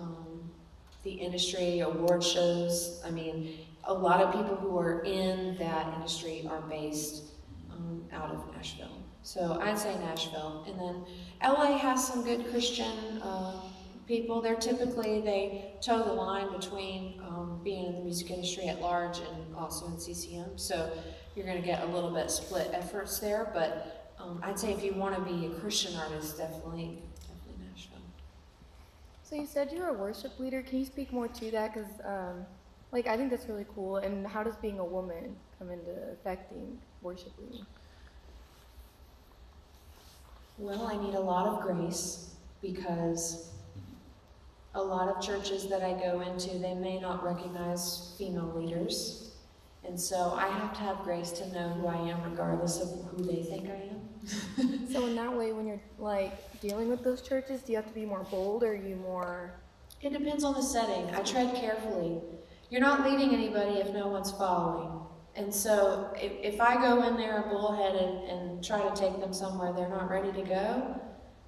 the industry, award shows. I mean, a lot of people who are in that industry are based out of Nashville. So I'd say Nashville. And then LA has some good Christian people. They toe the line between being in the music industry at large and also in CCM. So you're going to get a little bit split efforts there. But I'd say if you want to be a Christian artist, definitely Nashville. So you said you're a worship leader. Can you speak more to that? Because I think that's really cool. And how does being a woman come into affecting worship leading? Well, I need a lot of grace because a lot of churches that I go into, they may not recognize female leaders. And so I have to have grace to know who I am regardless of who they think I am. So in that way, when you're dealing with those churches, do you have to be more bold or are you more? It depends on the setting. I tread carefully. You're not leading anybody if no one's following. And so if I go in there bullheaded and try to take them somewhere they're not ready to go,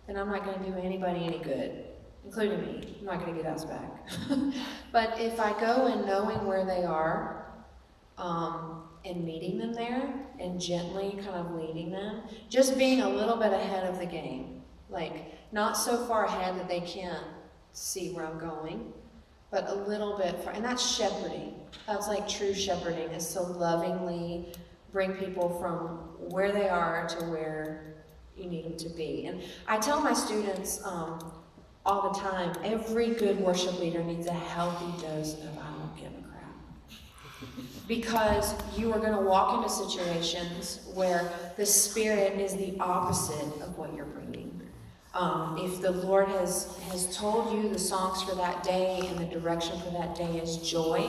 then I'm not going to do anybody any good, including me. I'm not going to get us back. But if I go in knowing where they are, and meeting them there and gently kind of leading them, just being a little bit ahead of the game, like not so far ahead that they can't see where I'm going, but a little bit far, and that's shepherding. That's like true shepherding, is to lovingly bring people from where they are to where you need them to be. And I tell my students all the time, every good worship leader needs a healthy dose of I don't give a crap. Because you are going to walk into situations where the Spirit is the opposite of what you're bringing. If the Lord has told you the songs for that day and the direction for that day is joy,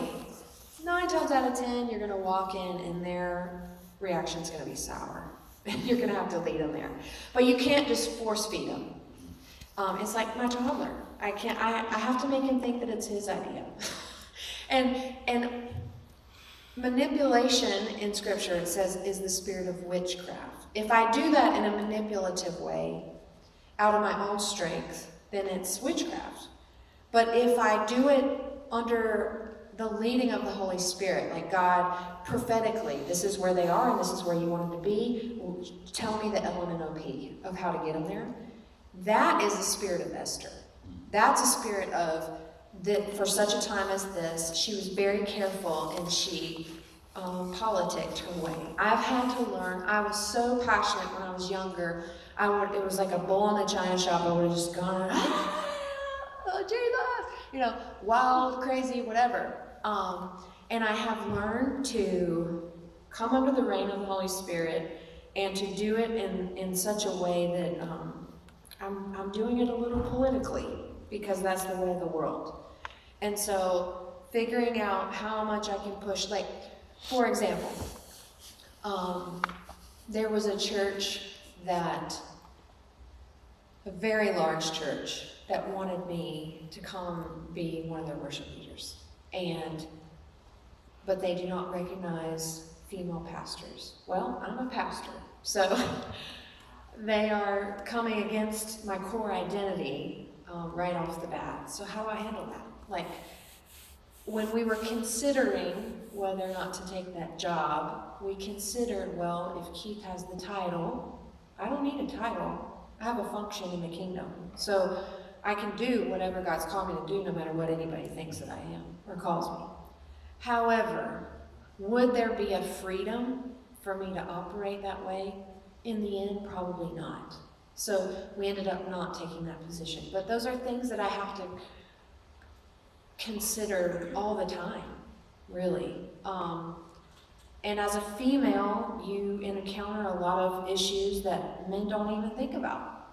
9 times out of 10 you're going to walk in and their reaction's going to be sour. You're going to have to lead them there. But you can't just force feed them. It's like my toddler. I have to make him think that it's his idea. and manipulation in Scripture, it says, is the spirit of witchcraft. If I do that in a manipulative way, out of my own strength, then it's witchcraft. But if I do it under the leading of the Holy Spirit, like God prophetically, this is where they are and this is where you want them to be, tell me the L and OP of how to get them there. That is the spirit of Esther. That's a spirit of that for such a time as this, she was very careful and she politicked her way. I've had to learn. I was so passionate when I was younger. It was like a bull in a china shop. I would have just gone, oh Jesus, wild, crazy, whatever. And I have learned to come under the reign of the Holy Spirit and to do it in such a way that I'm doing it a little politically because that's the way of the world. And so figuring out how much I can push, like, for example, there was a church a very large church that wanted me to come be one of their worship leaders. But they do not recognize female pastors. Well, I'm a pastor, so they are coming against my core identity right off the bat. So how do I handle that? Like, when we were considering whether or not to take that job, we considered, well, if Keith has the title, I don't need a title. I have a function in the kingdom. So I can do whatever God's called me to do no matter what anybody thinks that I am or calls me. However, would there be a freedom for me to operate that way? In the end, probably not. So we ended up not taking that position. But those are things that I have to consider all the time, really. And as a female, you encounter a lot of issues that men don't even think about.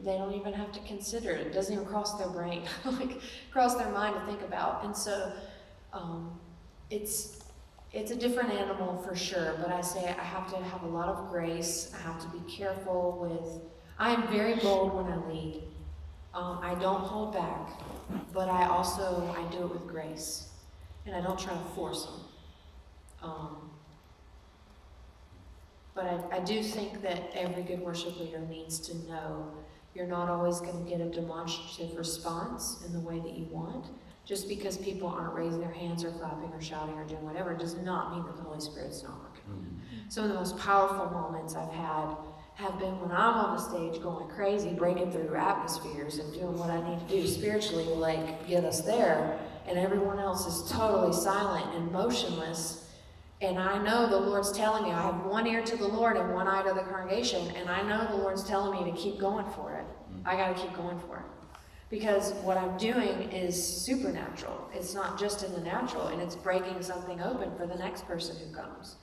They don't even have to consider it. It doesn't even cross their brain, like cross their mind to think about. And so it's a different animal for sure, but I say I have to have a lot of grace. I have to be careful with, I am very bold when I lead. I don't hold back, but I do it with grace. And I don't try to force them. But I do think that every good worship leader needs to know you're not always going to get a demonstrative response in the way that you want. Just because people aren't raising their hands or clapping or shouting or doing whatever does not mean that the Holy Spirit's not working. Mm-hmm. Some of the most powerful moments I've had have been when I'm on the stage going crazy, breaking through atmospheres and doing what I need to do spiritually to like get us there, and everyone else is totally silent and motionless. And I know the Lord's telling me, I have one ear to the Lord and one eye to the congregation, and I know the Lord's telling me to keep going for it. I gotta keep going for it. Because what I'm doing is supernatural. It's not just in the natural, and it's breaking something open for the next person who comes.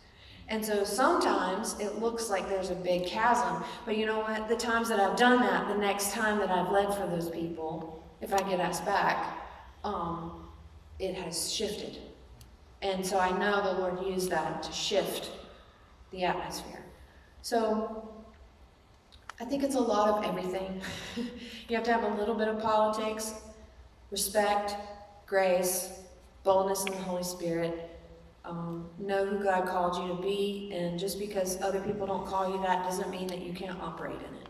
And so sometimes it looks like there's a big chasm, but you know what? The times that I've done that, the next time that I've led for those people, if I get asked back, it has shifted. And so I know the Lord used that to shift the atmosphere. So I think it's a lot of everything. You have to have a little bit of politics, respect, grace, boldness in the Holy Spirit. Know who God called you to be, and just because other people don't call you that doesn't mean that you can't operate in it.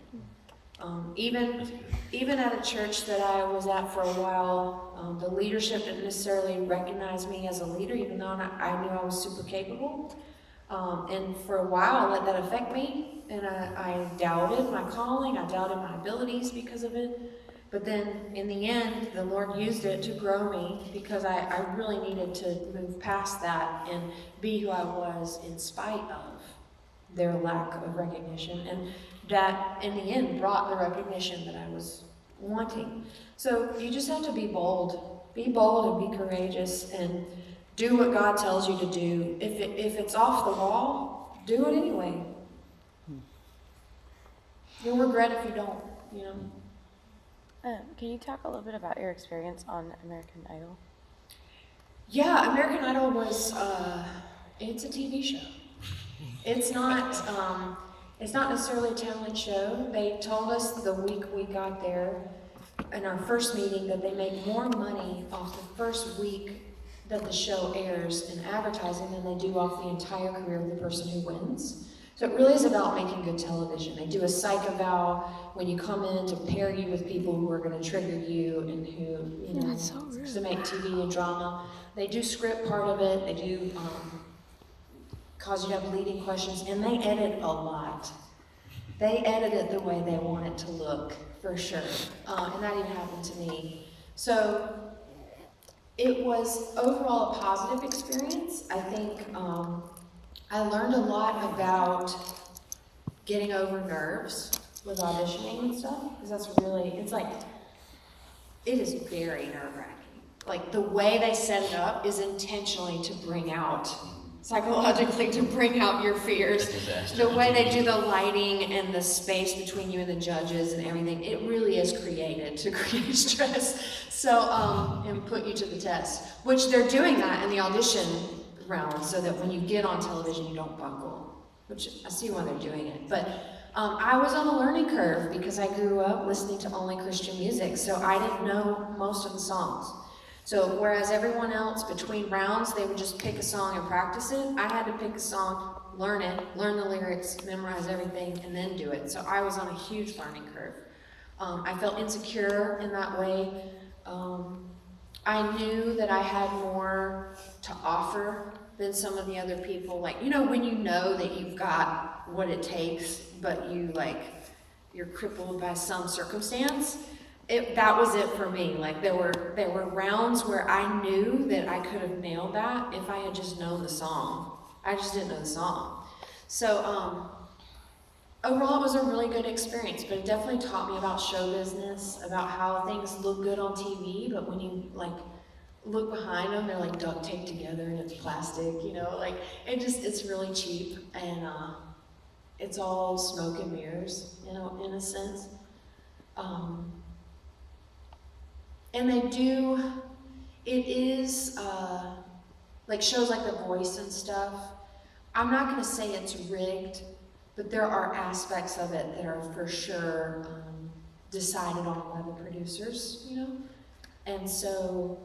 Even at a church that I was at for a while, the leadership didn't necessarily recognize me as a leader, even though I knew I was super capable. And for a while, I let that affect me, and I doubted my calling, I doubted my abilities because of it. But then, in the end, the Lord used it to grow me because I really needed to move past that and be who I was in spite of their lack of recognition. And that, in the end, brought the recognition that I was wanting. So you just have to be bold. Be bold and be courageous and do what God tells you to do. If it's off the wall, do it anyway. You'll regret if you don't, you know. Can you talk a little bit about your experience on American Idol? Yeah, American Idol was, it's a TV show. It's not necessarily a talent show. They told us the week we got there in our first meeting that they make more money off the first week that the show airs in advertising than they do off the entire career of the person who wins. So it really is about making good television. They do a psych eval when you come in to pair you with people who are going to trigger you and who, you know, That's so rude. to make TV and drama. They do script part of it. They do cause you to have leading questions, and they edit a lot. They edit it the way they want it to look, for sure. And that even happened to me. So it was overall a positive experience. I think I learned a lot about getting over nerves with auditioning and stuff, because that's really, it's like, it is very nerve-wracking. Like, the way they set it up is intentionally to bring out, psychologically, to bring out your fears. The way they do the lighting and the space between you and the judges and everything, it really is created to create stress. So, and put you to the test, which they're doing that in the audition round so that when you get on television, you don't buckle, which I see why they're doing it. But I was on a learning curve because I grew up listening to only Christian music, so I didn't know most of the songs. So whereas everyone else between rounds, they would just pick a song and practice it, I had to pick a song learn it, learn the lyrics, memorize everything, and then do it. So I was on a huge learning curve. I felt insecure in that way. I knew that I had more to offer than some of the other people. Like, you know that you've got what it takes, but you're crippled by some circumstance. That was it for me. Like, there were rounds where I knew that I could have nailed that if I had just known the song. I just didn't know the song. So, overall, it was a really good experience, but it definitely taught me about show business, about how things look good on TV, but when you look behind them, they're like duct taped together and it's plastic, it's really cheap, and it's all smoke and mirrors, in a sense. And it is like shows like The Voice and stuff. I'm not gonna say it's rigged, but there are aspects of it that are for sure decided on by the producers, And so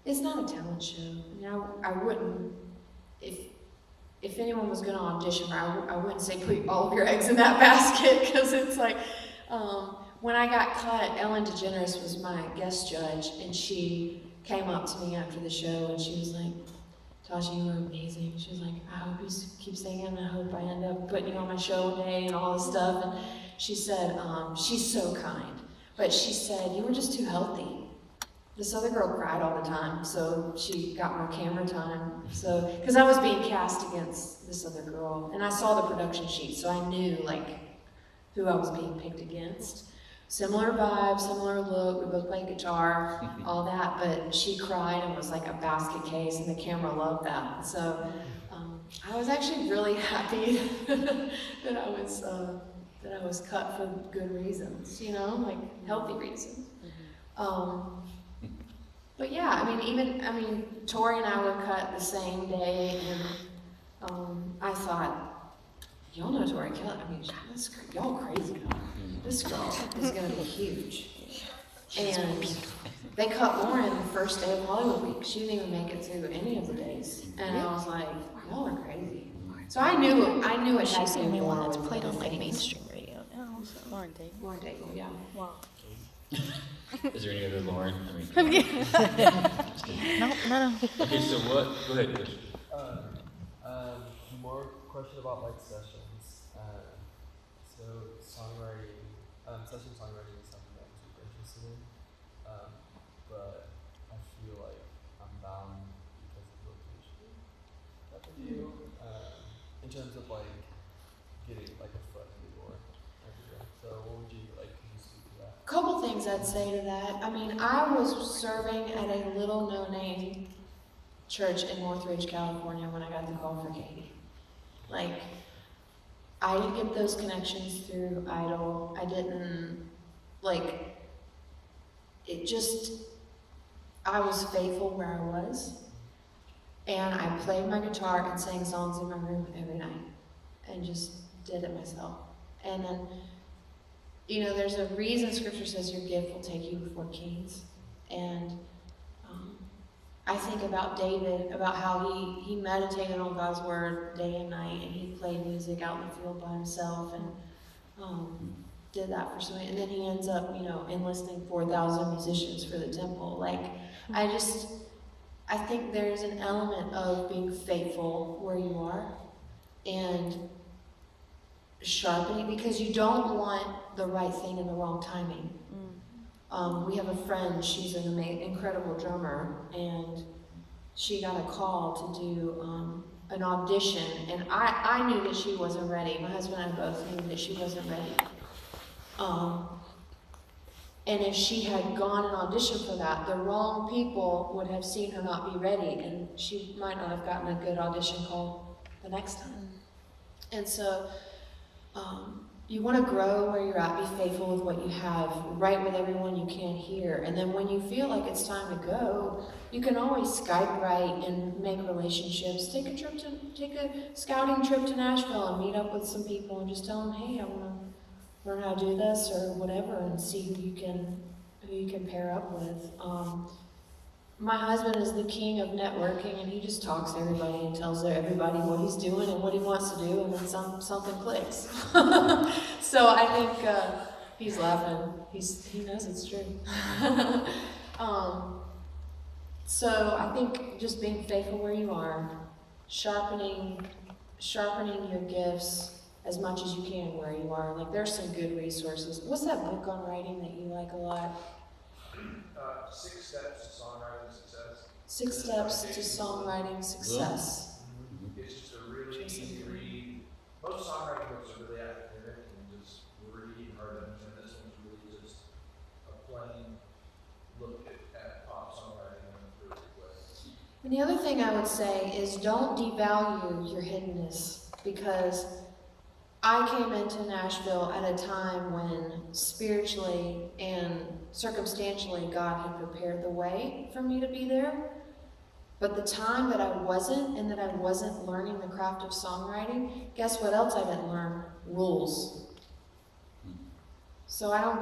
it's not a talent show. I mean, I wouldn't, if anyone was gonna audition, I wouldn't say put all of your eggs in that basket, because it's like, when I got cut, Ellen DeGeneres was my guest judge, and she came up to me after the show and she was like, Tasha, you were amazing. She was like, I hope you keep singing, and I hope I end up putting you on my show one day and all this stuff. And she said, she's so kind, but she said, you were just too healthy. This other girl cried all the time, so she got more camera time. So, because I was being cast against this other girl, and I saw the production sheet, so I knew who I was being picked against. Similar vibe, similar look, we both played guitar, all that, but she cried and was like a basket case, and the camera loved that. So I was actually really happy that I was cut for good reasons, healthy reasons. But yeah, Tori and I were cut the same day, and I thought, y'all know Tori Kelly. Y'all crazy. This girl is gonna be huge. And they cut Lauren the first day of Hollywood Week. She didn't even make it through any of the days. And I was like, y'all are crazy. So I knew it. She's the only one that's played on mainstream radio now. So. Lauren Daigle. Lauren Daigle, yeah. Wow. Is there any other Lauren? No. Okay, so what? Go ahead, Chris. More question about sessions. So songwriting, session songwriting is something I'm super interested in. But I feel like I'm bound because of location that I do. In terms of getting a foot in the door everywhere. So what would you could you speak to that? Couple things I'd say to that. I was serving at a little no-name church in Northridge, California when I got the call for Katie. I didn't get those connections through Idol. I didn't, I was faithful where I was. And I played my guitar and sang songs in my room every night. And just did it myself. And then, there's a reason Scripture says your gift will take you before kings. And I think about David, about how he meditated on God's word day and night, and he played music out in the field by himself, and did that for so many. And then he ends up, enlisting 4,000 musicians for the temple. I think there's an element of being faithful where you are, and sharpening, because you don't want the right thing in the wrong timing. We have a friend, she's an incredible drummer, and she got a call to do an audition, and I knew that she wasn't ready. My husband and I both knew that she wasn't ready. And if she had gone and auditioned for that, the wrong people would have seen her not be ready, and she might not have gotten a good audition call the next time. And so, you want to grow where you're at, be faithful with what you have, write with everyone you can hear, and then when you feel like it's time to go, you can always Skype write and make relationships. Take a scouting trip to Nashville and meet up with some people and just tell them, hey, I want to learn how to do this or whatever, and see who you can pair up with. my husband is the king of networking, and he just talks to everybody and tells everybody what he's doing and what he wants to do, and then something clicks. So I think he's laughing. He knows it's true. So I think just being faithful where you are, sharpening your gifts as much as you can where you are. Like, there's some good resources. What's that book on writing that you like a lot? 6 Steps to Songwriting Success. 6 Steps to Songwriting Success. It's just a really easy read. Most songwriting books are really academic and just read and hard to understand. This one's really just a plain look at pop songwriting in a really good way. And the other thing I would say is don't devalue your hiddenness, because I came into Nashville at a time when spiritually and circumstantially God had prepared the way for me to be there. But the time that I wasn't, and that I wasn't learning the craft of songwriting, guess what else I didn't learn? Rules. So I don't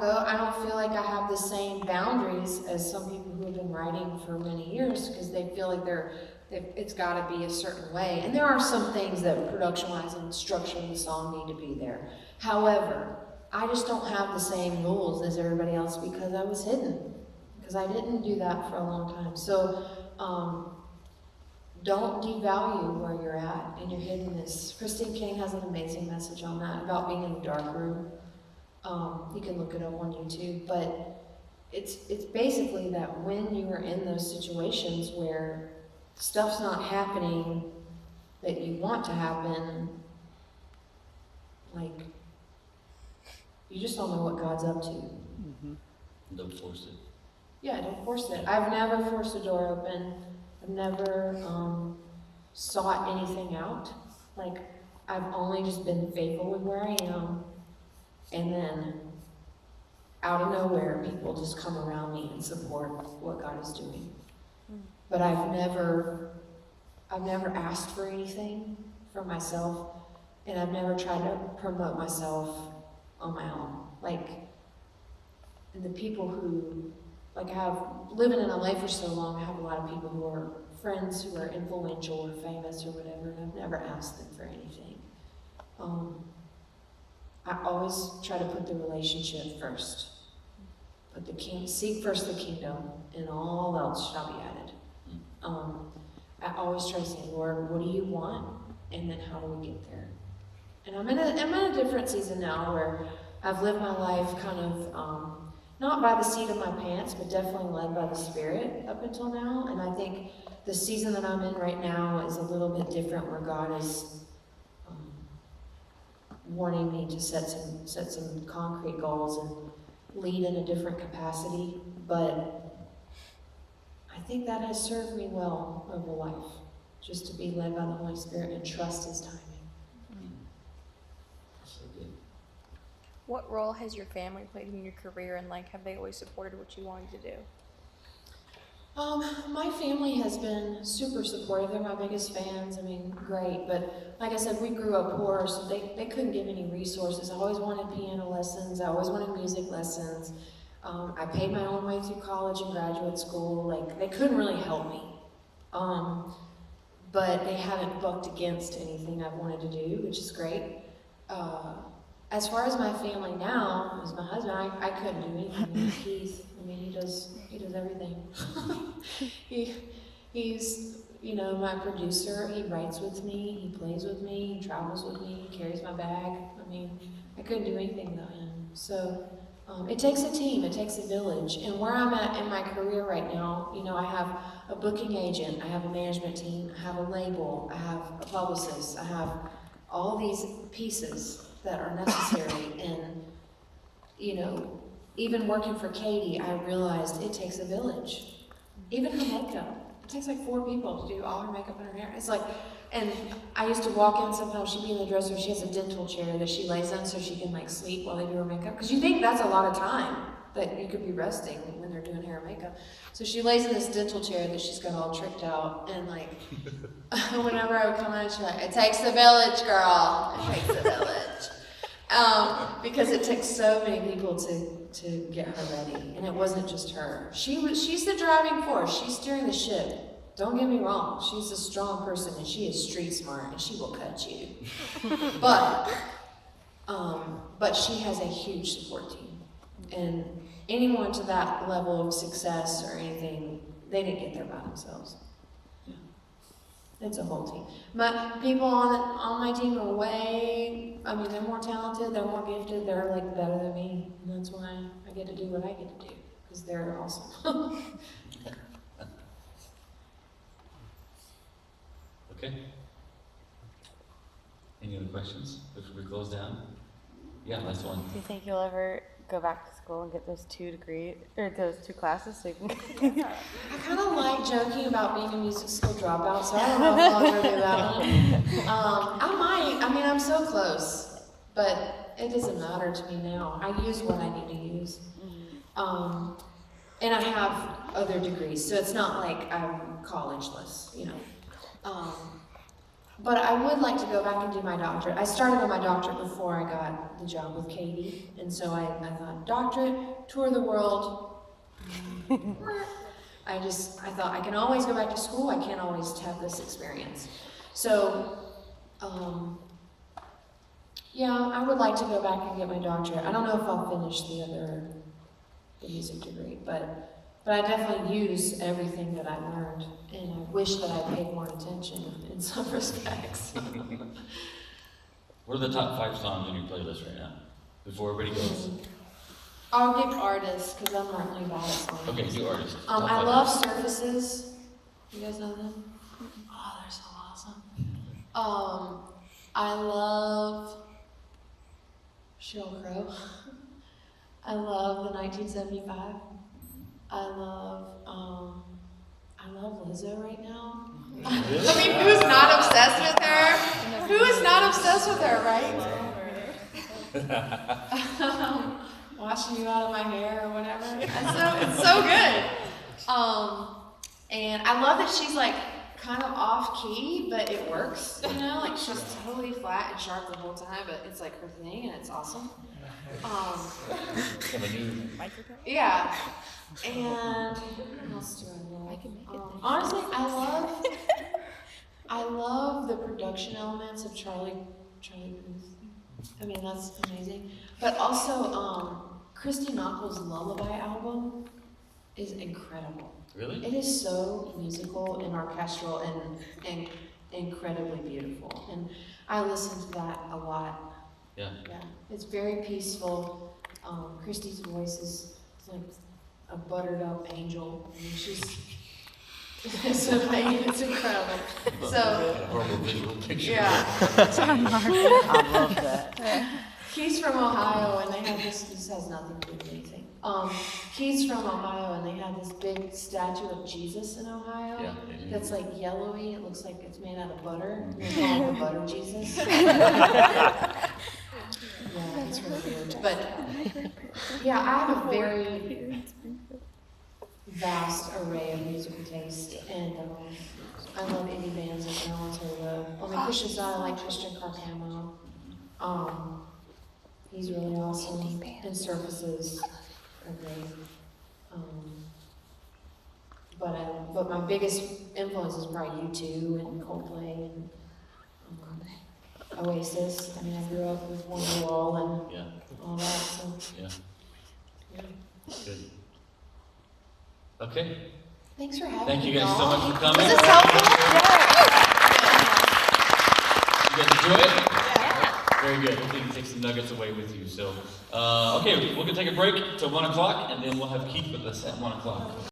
feel like I have the same boundaries as some people who have been writing for many years, because they feel like it's got to be a certain way. And there are some things that production-wise and structure of the song need to be there. However, I just don't have the same rules as everybody else because I was hidden. Because I didn't do that for a long time. So don't devalue where you're at in your hiddenness. Christine King has an amazing message on that, about being in a dark room. You can look it up on YouTube, but it's basically that when you are in those situations where stuff's not happening that you want to happen, like, you just don't know what God's up to. Mm-hmm. Don't force it. Yeah, don't force it. I've never forced a door open. I've never sought anything out. Like, I've only just been faithful with where I am, and then out of nowhere, people just come around me and support what God is doing. But I've never asked for anything for myself, and I've never tried to promote myself on my own. Like, and the people who, like, living in LA for so long, I have a lot of people who are friends who are influential or famous or whatever, and I've never asked them for anything. I always try to put the relationship first. Seek first the kingdom, and all else shall be added. I always try to say, Lord, what do you want? And then how do we get there? And I'm in a different season now where I've lived my life kind of, not by the seat of my pants, but definitely led by the Spirit up until now. And I think the season that I'm in right now is a little bit different, where God is wanting me to set some concrete goals and lead in a different capacity. But I think that has served me well over life, just to be led by the Holy Spirit and trust His timing. So good. What role has your family played in your career, and like, have they always supported what you wanted to do? My family has been super supportive. They're my biggest fans. I mean, great. But like I said, we grew up poor, so they couldn't give any resources. I always wanted piano lessons. I always wanted music lessons. I paid my own way through college and graduate school. Like, they couldn't really help me. But they haven't bucked against anything I've wanted to do, which is great. As far as my family now, as my husband, I couldn't do anything. Keith, I mean, he does everything. He's, my producer. He writes with me, he plays with me, he travels with me, he carries my bag. I mean, I couldn't do anything without him. So it takes a team, it takes a village. And where I'm at in my career right now, I have a booking agent, I have a management team, I have a label, I have a publicist, I have all these pieces that are necessary. And, even working for Katie, I realized it takes a village. Even her makeup. It takes like 4 people to do all her makeup and her hair. It's like, and I used to walk in sometimes, she'd be in the dresser, she has a dental chair that she lays in so she can like sleep while they do her makeup. Because you think that's a lot of time that you could be resting when they're doing hair and makeup. So she lays in this dental chair that she's got all tricked out, and like, whenever I would come in, she's like, it takes the village, girl. It takes the village. Because it took so many people to get her ready, and it wasn't just her. She's the driving force. She's steering the ship. Don't get me wrong. She's a strong person, and she is street smart, and she will cut you. But she has a huge support team, and anyone to that level of success or anything, they didn't get there by themselves. It's a whole team. But people on my team are they're more talented, they're more gifted, they're like better than me. And that's why I get to do what I get to do, because they're awesome. Okay. Any other questions before we close down? Yeah, last one. Do you think you'll ever go back to school and get those 2 degrees or those 2 classes so you can? I kind of like joking about being a music school dropout, so I don't know if I'll ever do that one. I might. I mean, I'm so close, but it doesn't matter to me now. I use what I need to use. And I have other degrees, so it's not like I'm collegeless, you know. But I would like to go back and do my doctorate. I started on my doctorate before I got the job with Katie, and so I thought, doctorate, tour the world. I thought I can always go back to school, I can't always have this experience. So, yeah, I would like to go back and get my doctorate. I don't know if I'll finish the music degree, but I definitely use everything that I learned, and I wish that I paid more attention in some respects. What are the top 5 songs in your playlist right now? Before everybody goes. I'll give artists, because I'm not really bad at songs. Okay, do artists. I love Surfaces. You guys know them? Oh, they're so awesome. I love Sheryl Crow. I love the 1975. I love Lizzo right now. I mean, who's not obsessed with her? Who is not obsessed with her, right? Washing you out of my hair or whatever. It's so good. And I love that she's like kind of off key, but it works, you know? Like she's totally flat and sharp the whole time, but it's like her thing and it's awesome. Yeah. And what else do I love? Honestly, I love the production elements of Charlie Puth. I mean, that's amazing. But also, Christy Knockel's Lullaby album is incredible. Really? It is so musical and orchestral and incredibly beautiful. And I listen to that a lot. Yeah. Yeah. It's very peaceful. Christy's voice is like a buttered up angel. I mean, it's incredible. So, horrible visual picture. yeah. I love that. He's from Ohio, and they have this has nothing to do with anything. He's from Ohio, and they have this big statue of Jesus in Ohio. Yeah, they do. That's like yellowy. It looks like it's made out of butter. They call it the butter Jesus. Yeah, it's really weird. But yeah, I have a very vast array of musical taste, and I love indie bands like No One's Heard Of. On the Christian side, I like Christian Carcamo. He's really awesome. And Surfaces are great. But my biggest influence is probably U2 and Coldplay and Oasis. I mean, I grew up with Wonderwall and all that. So. Yeah. Good. Okay. Thanks for having me. Thank you guys so much for coming. Was this helpful? You guys enjoy it? Yeah. Very good. Hopefully you can take some nuggets away with you. So, okay, we're going to take a break till 1 o'clock, and then we'll have Keith with us at 1 o'clock.